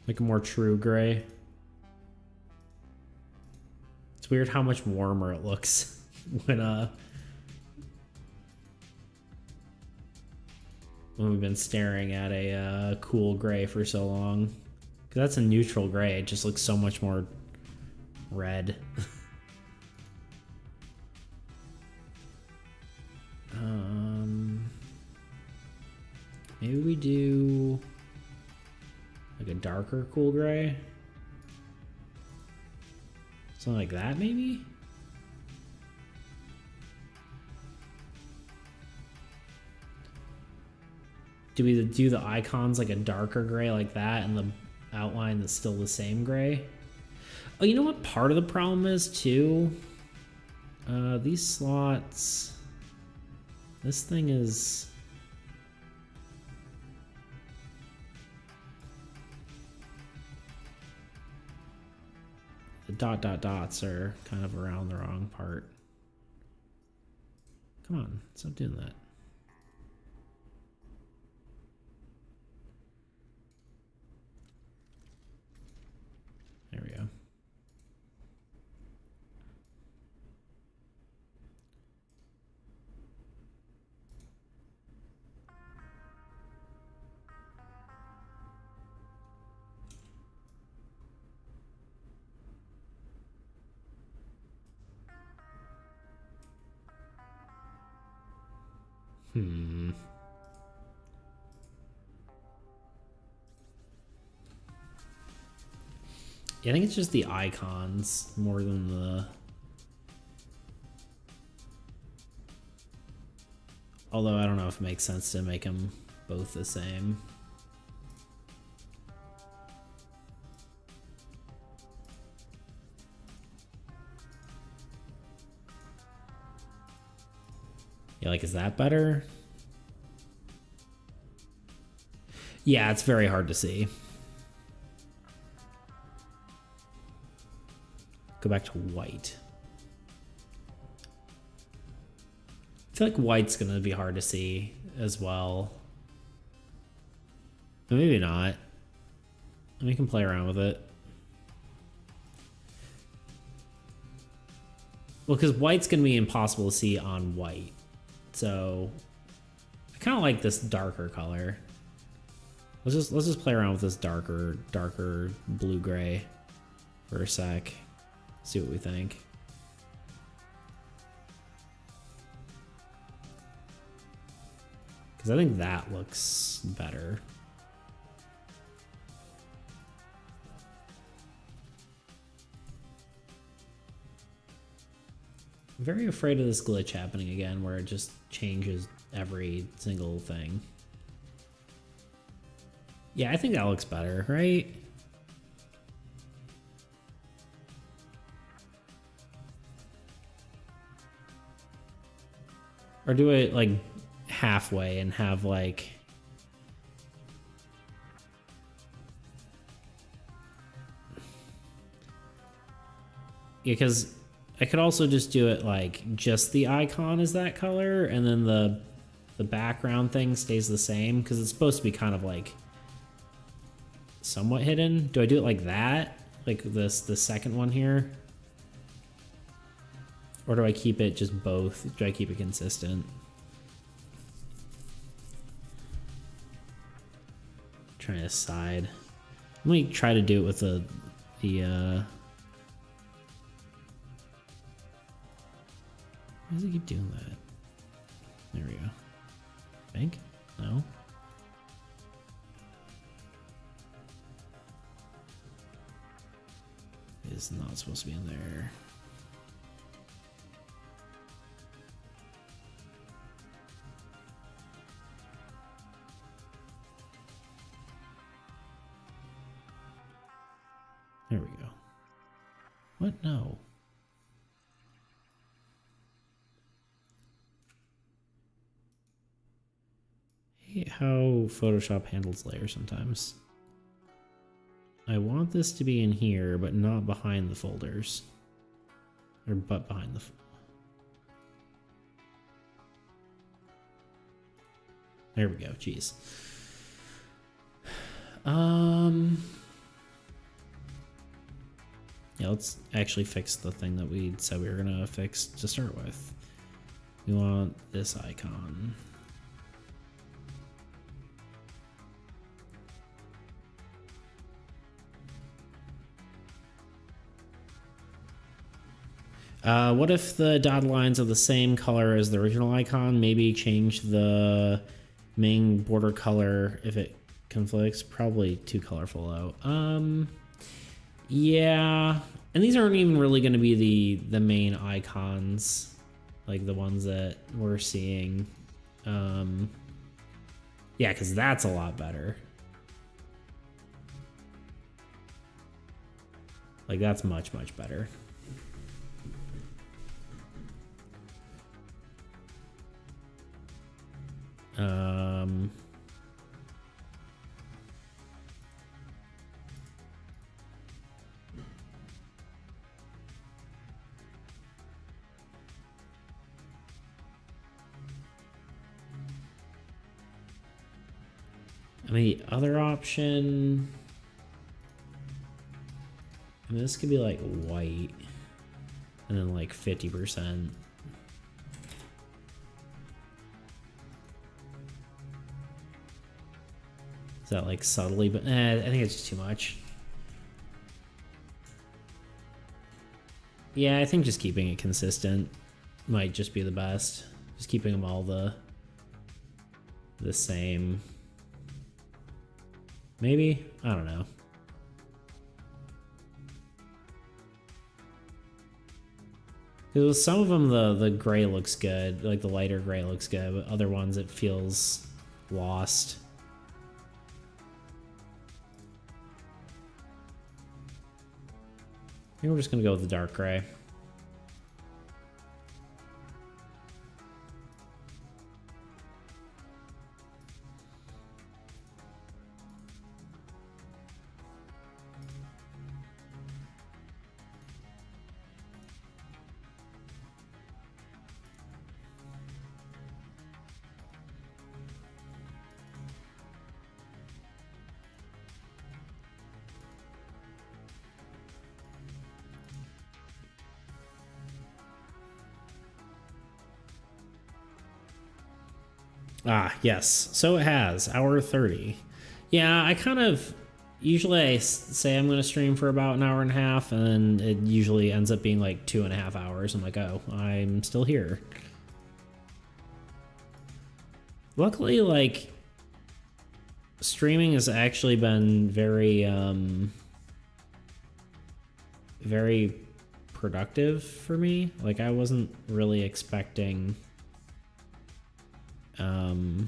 like a more true gray. It's weird how much warmer it looks when we've been staring at a cool gray for so long. Because that's a neutral gray. It just looks so much more red. Maybe we do like a darker cool gray. Something like that, maybe? Do we do the icons like a darker gray like that and the outline that's still the same gray? Oh, you know what part of the problem is too? These slots... This thing is... The dots are kind of around the wrong part. Come on, stop doing that. There we go. Yeah, I think it's just the icons more than the... Although I don't know if it makes sense to make them both the same. Yeah, like, is that better? Yeah, it's very hard to see. Go back to white. I feel like white's gonna be hard to see as well. But maybe not. We can play around with it. Well, because white's gonna be impossible to see on white. So I kind of like this darker color. Let's just play around with this darker blue-gray for a sec. See what we think. Because I think that looks better. very afraid of this glitch happening again where it just changes every single thing. Yeah, I think that looks better, right? Or do it like halfway and have like... Yeah, because I could also just do it like just the icon is that color and then the background thing stays the same because it's supposed to be kind of like somewhat hidden. Do I do it like that? Like the second one here? Or do I keep it just both? Do I keep it consistent? Trying to decide. Let me try to do it with the why does it keep doing that? There we go. Bank? No. It's not supposed to be in there. There we go. What? No. I hate how Photoshop handles layers sometimes. I want this to be in here, but not behind the folders. Or but behind the... There we go, jeez. Yeah, let's actually fix the thing that we said we were gonna fix to start with. We want this icon. What if the dotted lines are the same color as the original icon? Maybe change the main border color if it conflicts. Probably too colorful though. Yeah, and these aren't even really going to be the main icons, like the ones that we're seeing. Yeah, because that's a lot better. Like that's much, much better. I mean, the other option, I mean, this could be like white and then like 50%. Is that like subtly, but I think it's just too much. Yeah, I think just keeping it consistent might just be the best. Just keeping them all the same. Maybe? I don't know. With some of them, the gray looks good, like the lighter gray looks good, but other ones it feels lost. I think we're just gonna go with the dark gray. Ah, yes. So it has. Hour 30. Yeah, I kind of... Usually I say I'm going to stream for about an hour and a half, and then it usually ends up being like 2.5 hours. I'm like, oh, I'm still here. Luckily, like, streaming has actually been very productive for me. Like, I wasn't really expecting it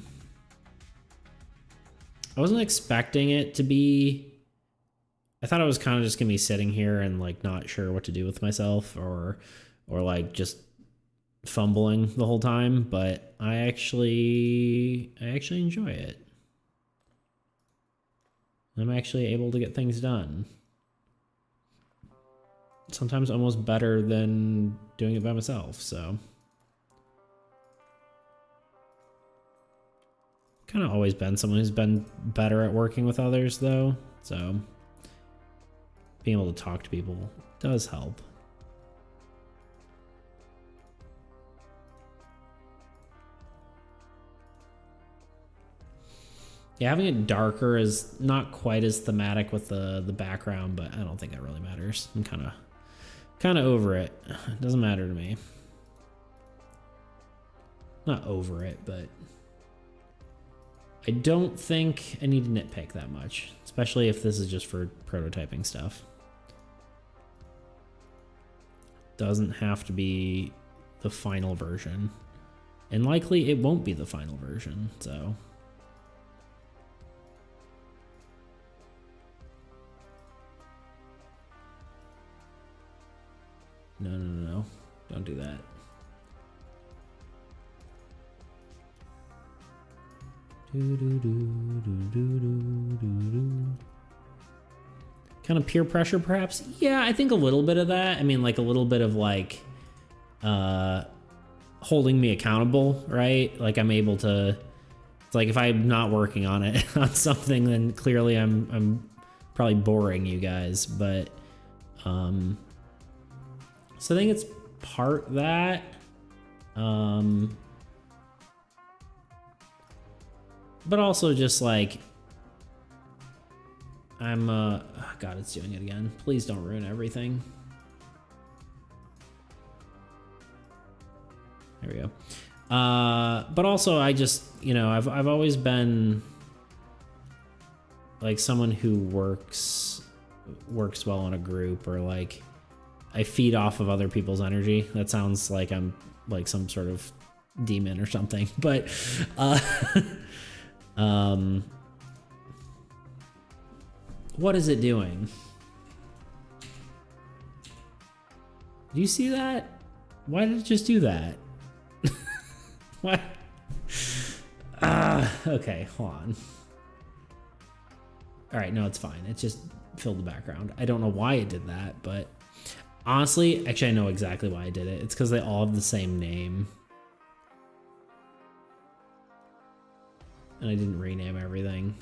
to be. I thought I was kind of just gonna be sitting here and like not sure what to do with myself, or like just fumbling the whole time, but I actually enjoy it. I'm actually able to get things done. Sometimes almost better than doing it by myself, so. Kind of always been someone who's been better at working with others, though, so being able to talk to people does help. Yeah, having it darker is not quite as thematic with the background, but I don't think that really matters. I'm kind of over it. It doesn't matter to me. Not over it, but I don't think I need to nitpick that much, especially if this is just for prototyping stuff. Doesn't have to be the final version, and likely it won't be the final version, so. No. Don't do that. Kind of peer pressure, perhaps? Yeah, I think a little bit of that. I mean, like a little bit of like holding me accountable, right? Like I'm able to. It's like if I'm not working on it on something, then clearly I'm probably boring you guys. But so I think it's part that. But also just like I'm oh God, it's doing it again. Please don't ruin everything. There we go. But also I just, you know, I've always been like someone who works well in a group, or like I feed off of other people's energy. That sounds like I'm like some sort of demon or something, but what is it doing? Do you see that? Why did it just do that? What? Okay, hold on. All right, no, it's fine. It just filled the background. I don't know why it did that, but honestly, actually, I know exactly why I did it. It's because they all have the same name. And I didn't rename everything.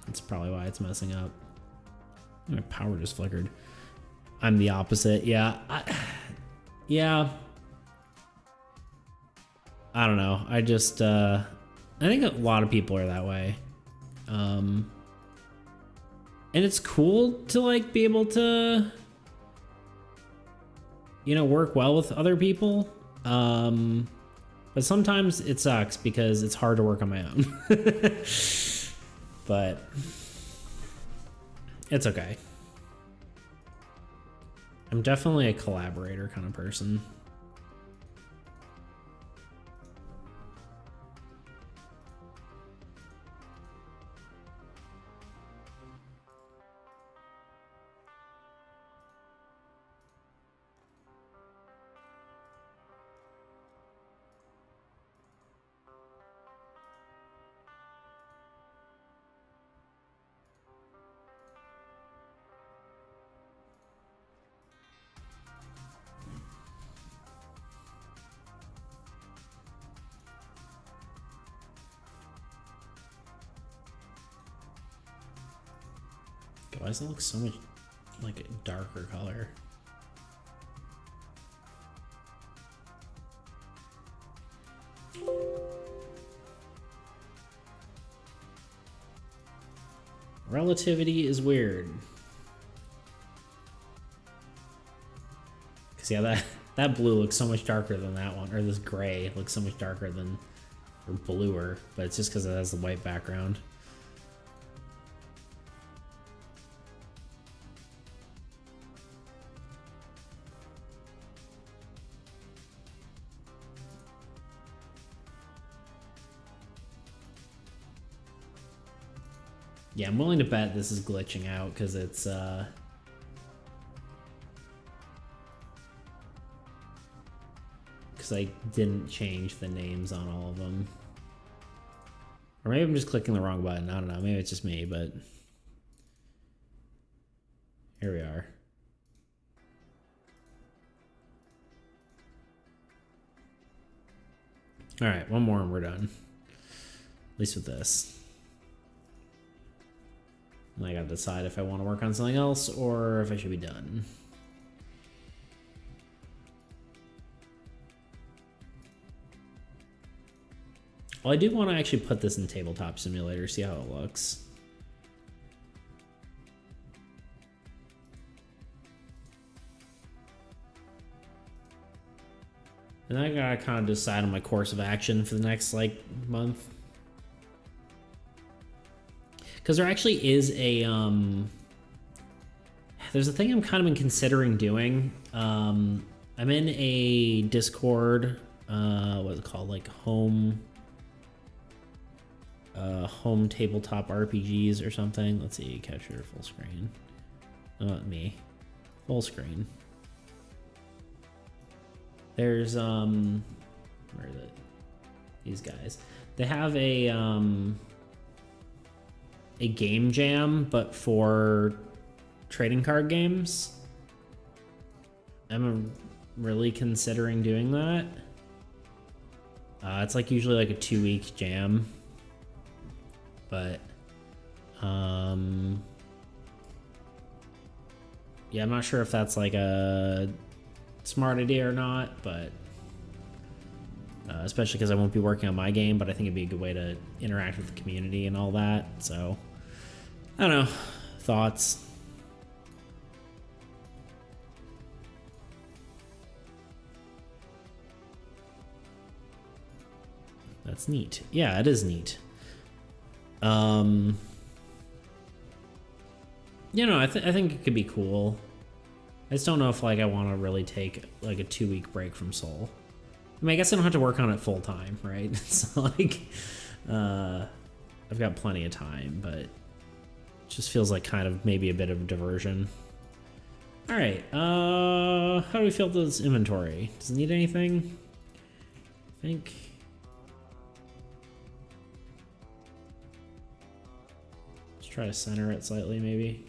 That's probably why it's messing up. My power just flickered. I'm the opposite. Yeah. Yeah. I don't know. I just, I think a lot of people are that way. And it's cool to like be able to, you know, work well with other people. But sometimes it sucks because it's hard to work on my own. But it's okay. I'm definitely a collaborator kind of person. Why does it look so much like a darker color? Relativity is weird. Cause yeah, that blue looks so much darker than that one, or this gray looks so much darker than, or bluer, but it's just because it has the white background. Yeah, I'm willing to bet this is glitching out because it's because I didn't change the names on all of them. Or maybe I'm just clicking the wrong button. I don't know. Maybe it's just me, but here we are. All right, one more and we're done. At least with this. And I gotta decide if I want to work on something else or if I should be done. Well, I do want to actually put this in Tabletop Simulator, see how it looks. And I gotta kind of decide on my course of action for the next, like, month. Because there actually is a, there's a thing I'm kind of been considering doing. I'm in a Discord, what's it called, like, home tabletop RPGs or something. Let's see, capture full screen. Not me. Full screen. There's where is it? These guys. They have a game jam, but for trading card games. I'm really considering doing that. It's like usually like a 2-week jam. But yeah, I'm not sure if that's like a smart idea or not, but especially because I won't be working on my game, but I think it'd be a good way to interact with the community and all that. So I don't know. Thoughts? That's neat. Yeah, it is neat. You know, I think it could be cool. I just don't know if like I want to really take like a 2-week break from Soul. I mean, I guess I don't have to work on it full time, right? So like, I've got plenty of time, but it just feels like kind of maybe a bit of a diversion. All right, how do we feel this inventory? Does it need anything? I think. Let's try to center it slightly, maybe.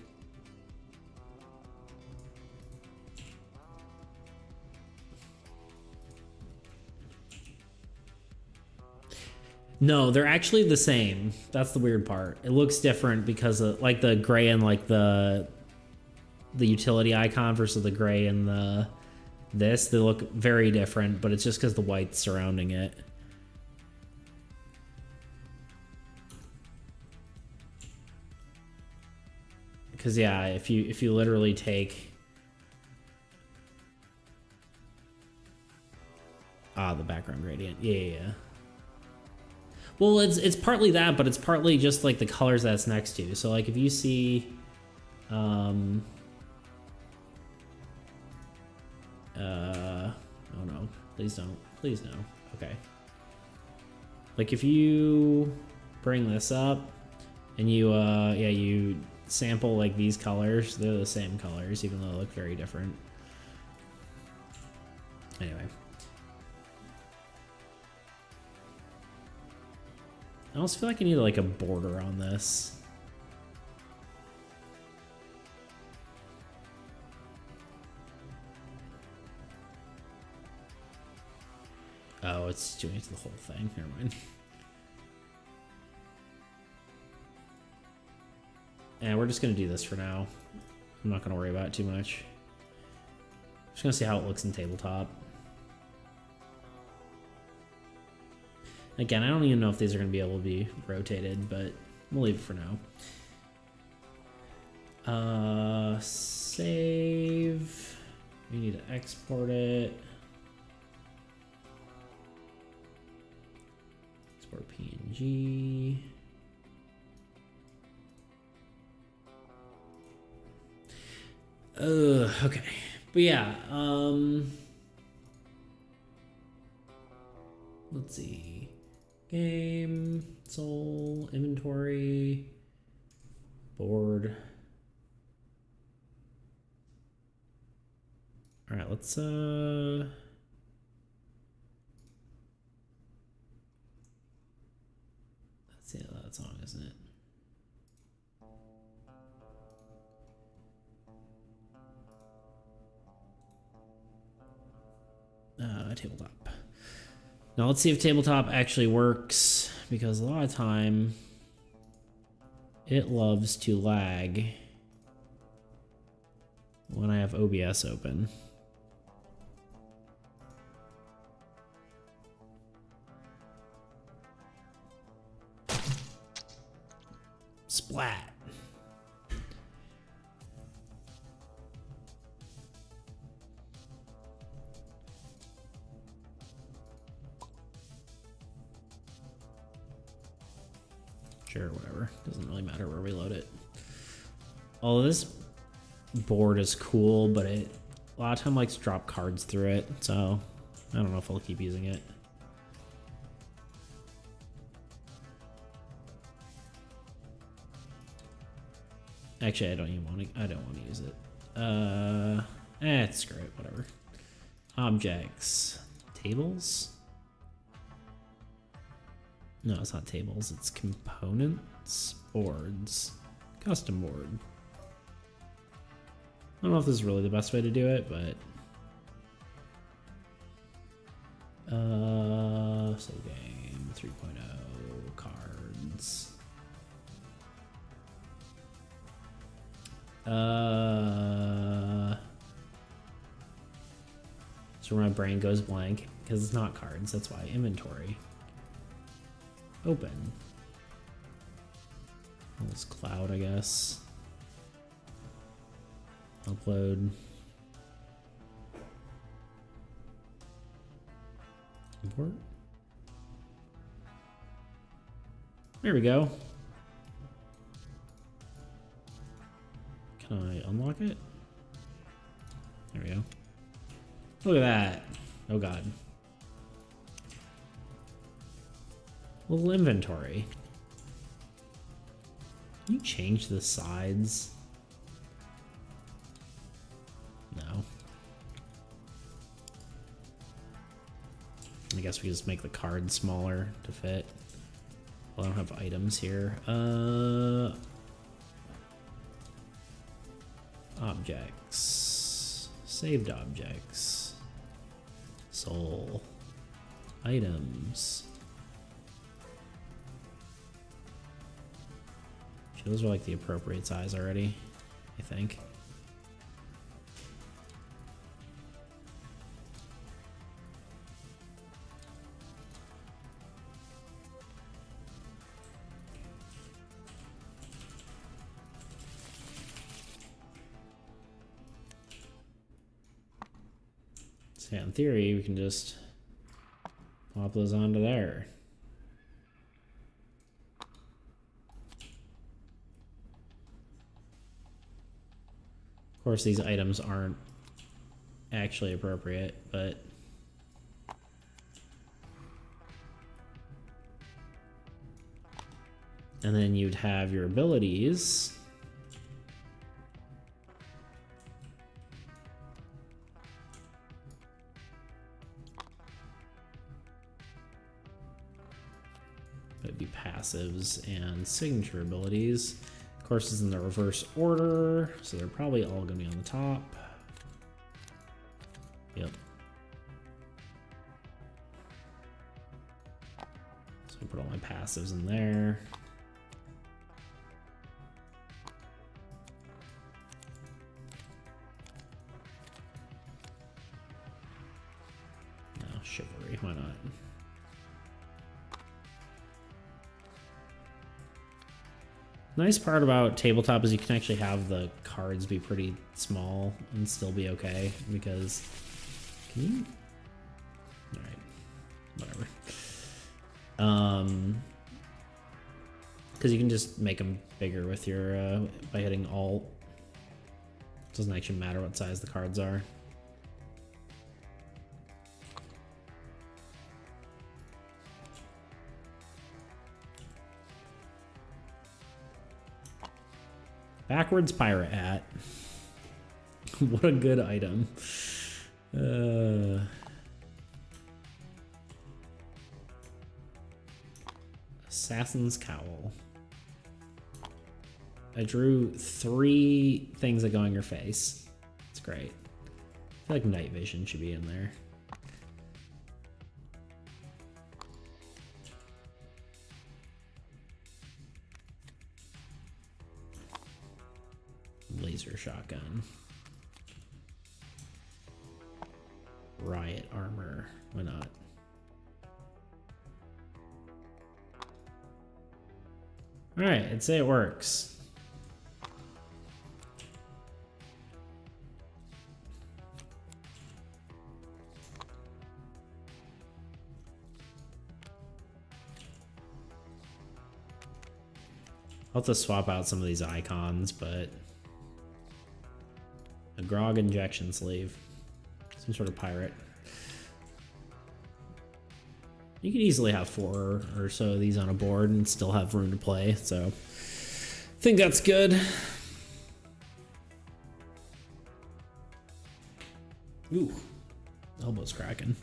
No, they're actually the same. That's the weird part. It looks different because of like the gray and like the utility icon versus the gray and this. They look very different, but it's just because the white's surrounding it. Because yeah, if you literally take the background gradient, yeah. Well, it's partly that, but it's partly just like the colors that it's next to. So like if you see, oh no, please don't, please no. Okay. Like if you bring this up and you yeah, you sample like these colors, they're the same colors even though they look very different. Anyway. I almost feel like I need like a border on this. Oh, it's doing it to the whole thing. Never mind. And we're just gonna do this for now. I'm not gonna worry about it too much. Just gonna see how it looks in tabletop. Again, I don't even know if these are going to be able to be rotated, but we'll leave it for now. Save. We need to export it. Export PNG. Okay. But yeah, let's see. Game, Soul, inventory. board. All right, let's see that song, isn't it? Tabletop. Now let's see if tabletop actually works, because a lot of time it loves to lag when I have OBS open. Splat. Sure, whatever. Doesn't really matter where we load it. Although this board is cool, but it a lot of time likes to drop cards through it, so I don't know if I'll keep using it. Actually, I don't want to use it. Screw it, whatever. Objects. Tables? No, it's not tables, it's components. Boards. Custom board. I don't know if this is really the best way to do it, but so game 3.0 cards. So my brain goes blank because it's not cards, that's why. Inventory. Open. This cloud, I guess. Upload. Import. There we go. Can I unlock it? There we go. Look at that. Oh god. Little inventory. Can you change the sides? No. I guess we just make the card smaller to fit. Well, I don't have items here. Objects. Saved objects. Soul. Items. Those are like the appropriate size already, I think. So yeah, in theory, we can just pop those onto there. Of course, these items aren't actually appropriate, but and then you'd have your abilities. It'd be passives and signature abilities. Of course, it's in the reverse order, so they're probably all gonna be on the top. Yep. So I put all my passives in there. No, chivalry, why not? Nice part about tabletop is you can actually have the cards be pretty small and still be okay, because can you? All right, whatever. Because you can just make them bigger with your by hitting Alt. It doesn't actually matter what size the cards are. Backwards pirate hat. What a good item. Assassin's Cowl. I drew 3 things that go on your face. It's great. I feel like night vision should be in there. Laser shotgun. Riot armor. Why not? Alright, I'd say it works. I'll have to swap out some of these icons, but a grog injection sleeve. Some sort of pirate. You could easily have 4 or so of these on a board and still have room to play, so I think that's good. Ooh, elbow's cracking.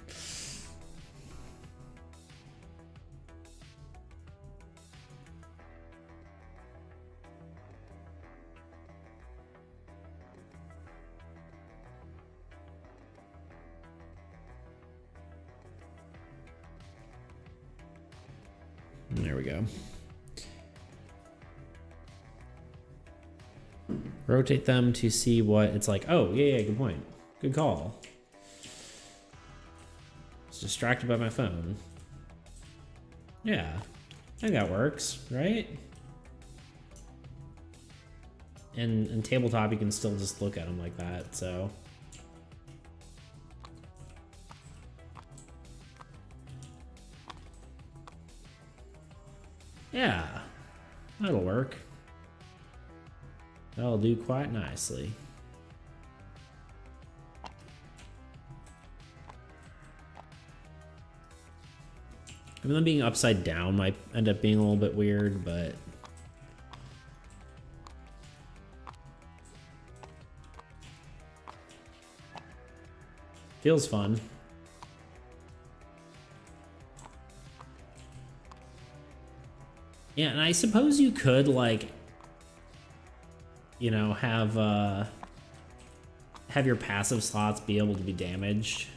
There we go. Rotate them to see what it's like. Oh, yeah, good point. Good call. I was distracted by my phone. Yeah, I think that works, right? And tabletop, you can still just look at them like that, so. Yeah, that'll work. That'll do quite nicely. I mean, them being upside down might end up being a little bit weird, but feels fun. Yeah, and I suppose you could, like, you know, have your passive slots be able to be damaged.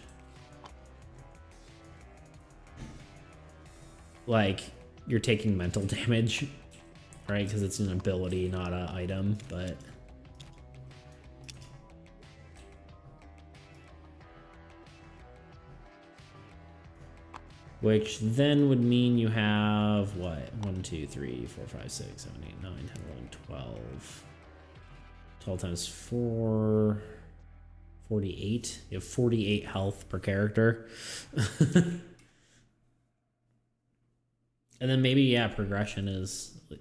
Like, you're taking mental damage, right? Because it's an ability, not an item, but which then would mean you have what? 1, 2, 3, 4, 5, 6, 7, 8, 9, 10, 11, 12. 12 times 4, 48. You have 48 health per character. And then maybe, yeah, progression is wee.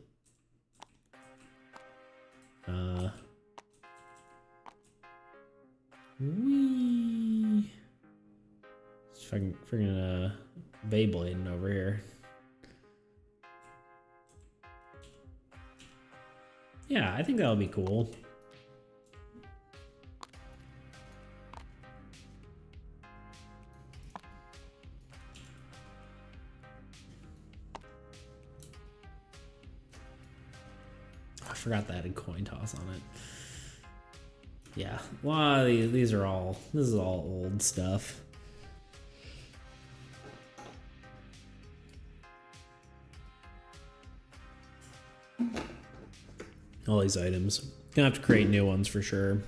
It's fucking freaking Beyblading over here. Yeah, I think that would be cool. I forgot that had a coin toss on it. Yeah, well, these are all, this is all old stuff. All these items. Gonna have to create new ones for sure.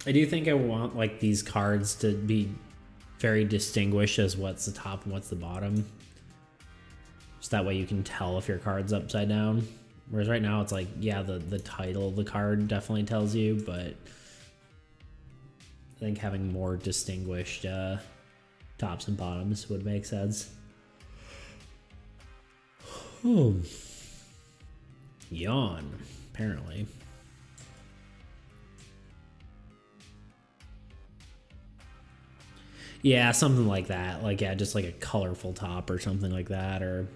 I do think I want like these cards to be very distinguished as what's the top and what's the bottom. Just that way you can tell if your card's upside down. Whereas right now it's like, yeah, the title of the card definitely tells you, but I think having more distinguished tops and bottoms would make sense. Oh. Yawn, apparently. Yeah, something like that. Like, yeah, just like a colorful top or something like that, or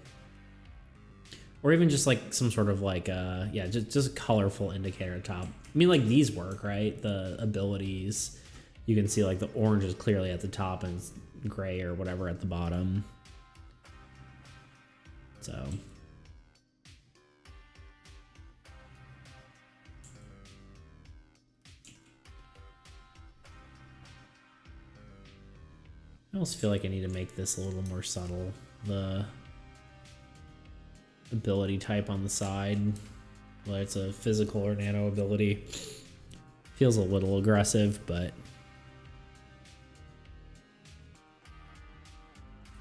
even just like some sort of like yeah, just a colorful indicator top. I mean, like these work, right? The abilities, you can see like the orange is clearly at the top and it's gray or whatever at the bottom. So I almost feel like I need to make this a little more subtle. The ability type on the side, whether it's a physical or nano ability, feels a little aggressive, but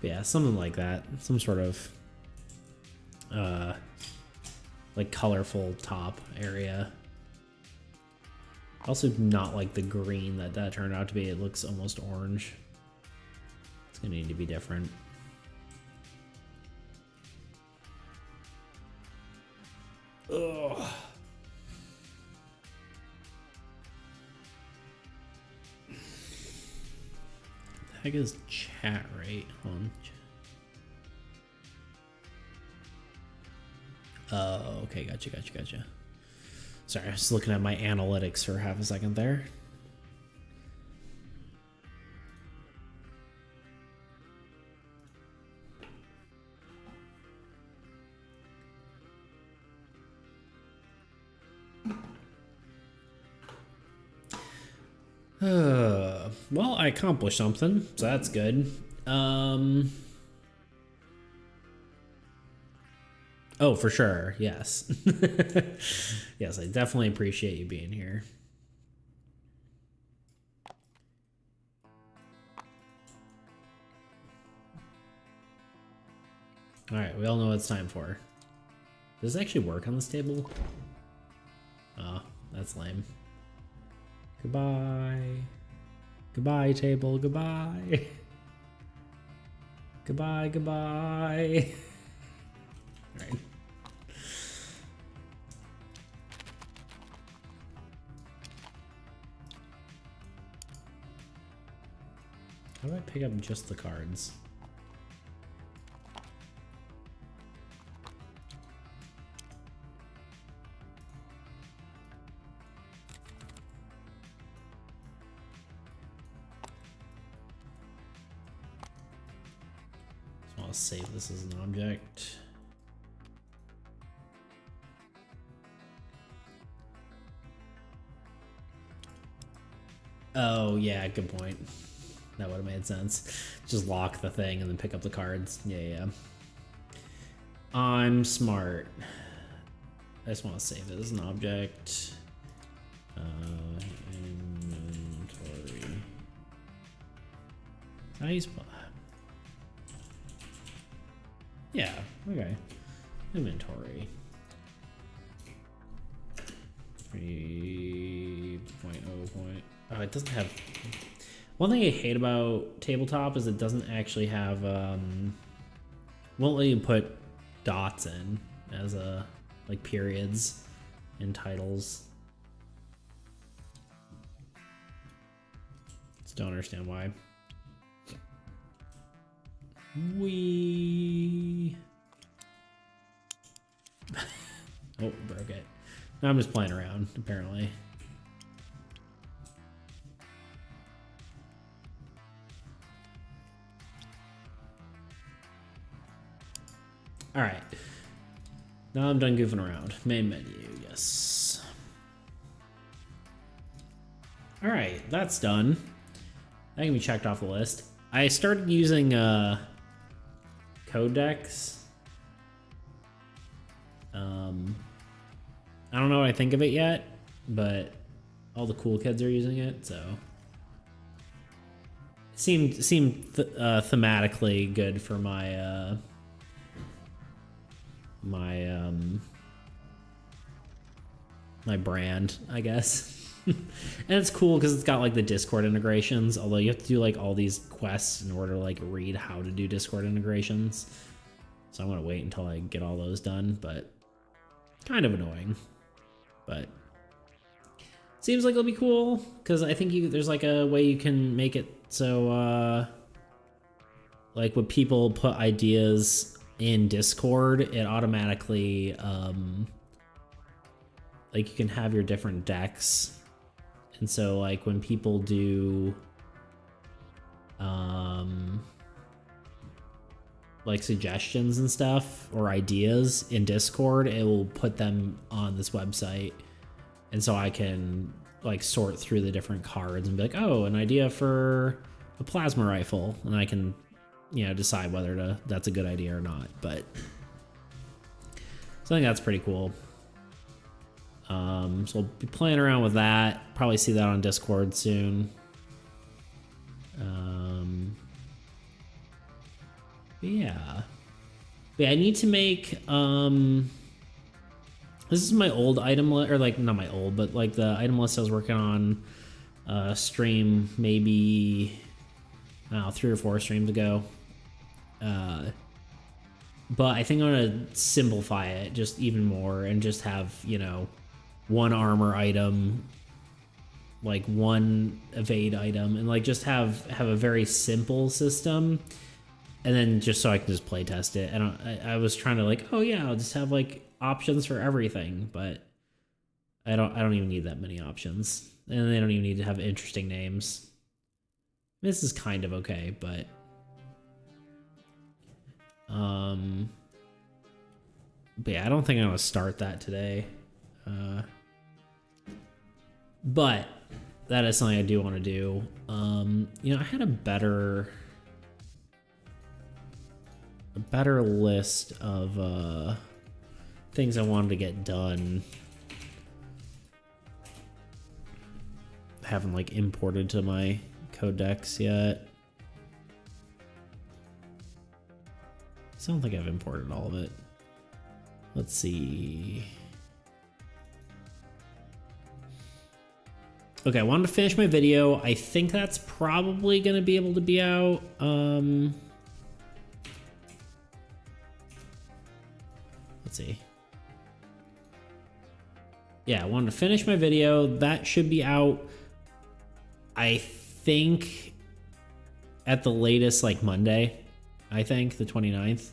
yeah, something like that. Some sort of like colorful top area. Also not like the green that turned out to be. It looks almost orange. It's gonna need to be different. Ugh. The heck is chat rate on? Oh, okay, gotcha. Sorry, I was looking at my analytics for half a second there. Well, I accomplished something, so that's good. Oh, for sure, yes. Yes, I definitely appreciate you being here. Alright, we all know what it's time for. Does this actually work on this table? Oh, that's lame. Goodbye. Goodbye, table. Goodbye. Goodbye. All right. How do I pick up just the cards? I'll save this as an object. Oh, yeah, good point. That would have made sense. Just lock the thing and then pick up the cards. Yeah. I'm smart. I just want to save it as an object. Inventory. How do you spell that? Yeah, okay. Inventory. 3.0. Oh, it doesn't have... One thing I hate about Tabletop is it doesn't actually have... won't let you put dots in as like periods in titles. Just don't understand why. Oh, broke it. Now I'm just playing around, apparently. All right. Now I'm done goofing around. Main menu, yes. All right, that's done. That can be checked off the list. I started using Codex. I don't know what I think of it yet, but all the cool kids are using it, so it seemed thematically good for my my brand, I guess. And it's cool because it's got like the Discord integrations, although you have to do like all these quests in order to like read how to do Discord integrations. So I'm gonna wait until I get all those done, but kind of annoying. But seems like it'll be cool, because I think there's like a way you can make it so like when people put ideas in Discord, it automatically like you can have your different decks. And so like when people do like suggestions and stuff or ideas in Discord, it will put them on this website. And so I can like sort through the different cards and be like, oh, an idea for a plasma rifle. And I can, you know, decide whether that's a good idea or not. But so I think that's pretty cool. So I'll be playing around with that. Probably see that on Discord soon. But yeah. But yeah, I need to make this is my old item list, or like not my old, but like the item list I was working on stream maybe 3 or 4 streams ago. But I think I'm gonna simplify it just even more and just have, you know, 1 armor item, like 1 evade item, and like just have a very simple system. And then just so I can just play test it. And I was trying to like, oh yeah, I'll just have like options for everything, but I don't even need that many options. And they don't even need to have interesting names. This is kind of okay, but yeah, I don't think I'm gonna start that today. But that is something I do want to do. You know, I had a better list of things I wanted to get done. I haven't like imported to my codex yet. I don't think I've imported all of it. Let's see. Okay, I wanted to finish my video. I think that's probably gonna be able to be out. Let's see. Yeah, I wanted to finish my video. That should be out, I think, at the latest, like Monday. I think, the 29th.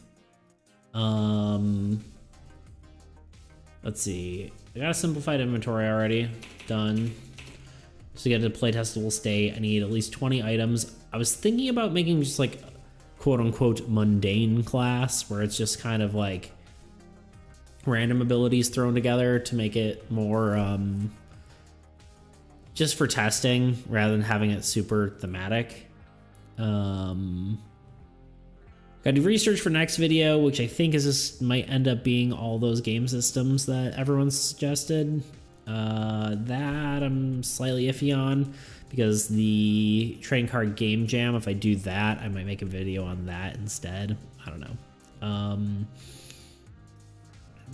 Let's see. I got a simplified inventory already. Done. So to get to playtestable state, I need at least 20 items. I was thinking about making just like quote-unquote mundane class, where it's just kind of like random abilities thrown together to make it more just for testing rather than having it super thematic. Got to do research for next video, which I think is just might end up being all those game systems that everyone's suggested. That I'm slightly iffy on, because the trading card game jam, if I do that, I might make a video on that instead. I don't know.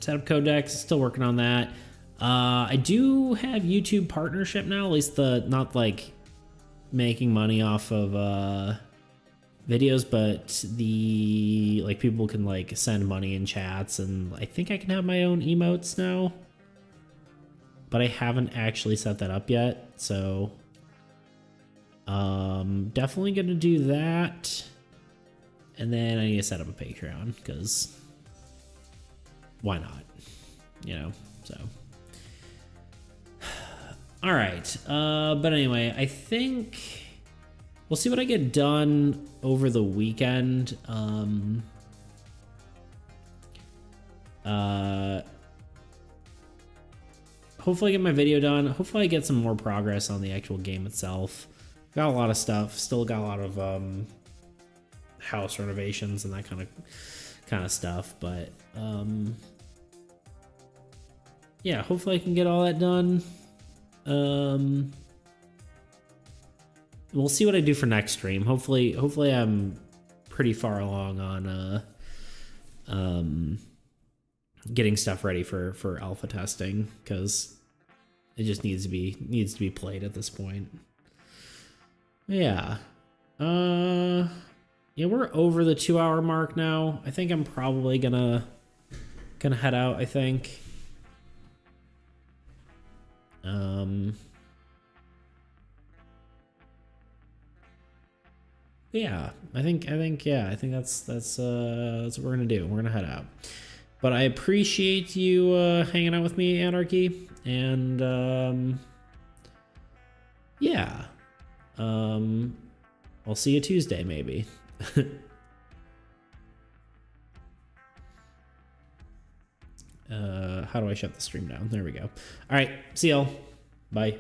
Setup codex, still working on that. I do have YouTube partnership now, at least not like making money off of videos, but the like people can like send money in chats, and I think I can have my own emotes now, but I haven't actually set that up yet. So definitely gonna do that, and then I need to set up a Patreon, because why not, you know? So all right, but anyway, I think we'll see what I get done over the weekend. Hopefully I get my video done. Hopefully I get some more progress on the actual game itself. Got a lot of stuff. Still got a lot of house renovations and that kind of stuff. But yeah, hopefully I can get all that done. We'll see what I do for next stream. Hopefully I'm pretty far along on getting stuff ready for alpha testing, because it just needs to be played at this point. Yeah. Yeah, we're over the 2-hour mark now. I think I'm probably gonna head out, I think. Yeah, I think that's what we're gonna do. We're gonna head out. But I appreciate you hanging out with me, Anarchy, and yeah, I'll see you Tuesday maybe. How do I shut the stream down? There we go. All right, see y'all. Bye.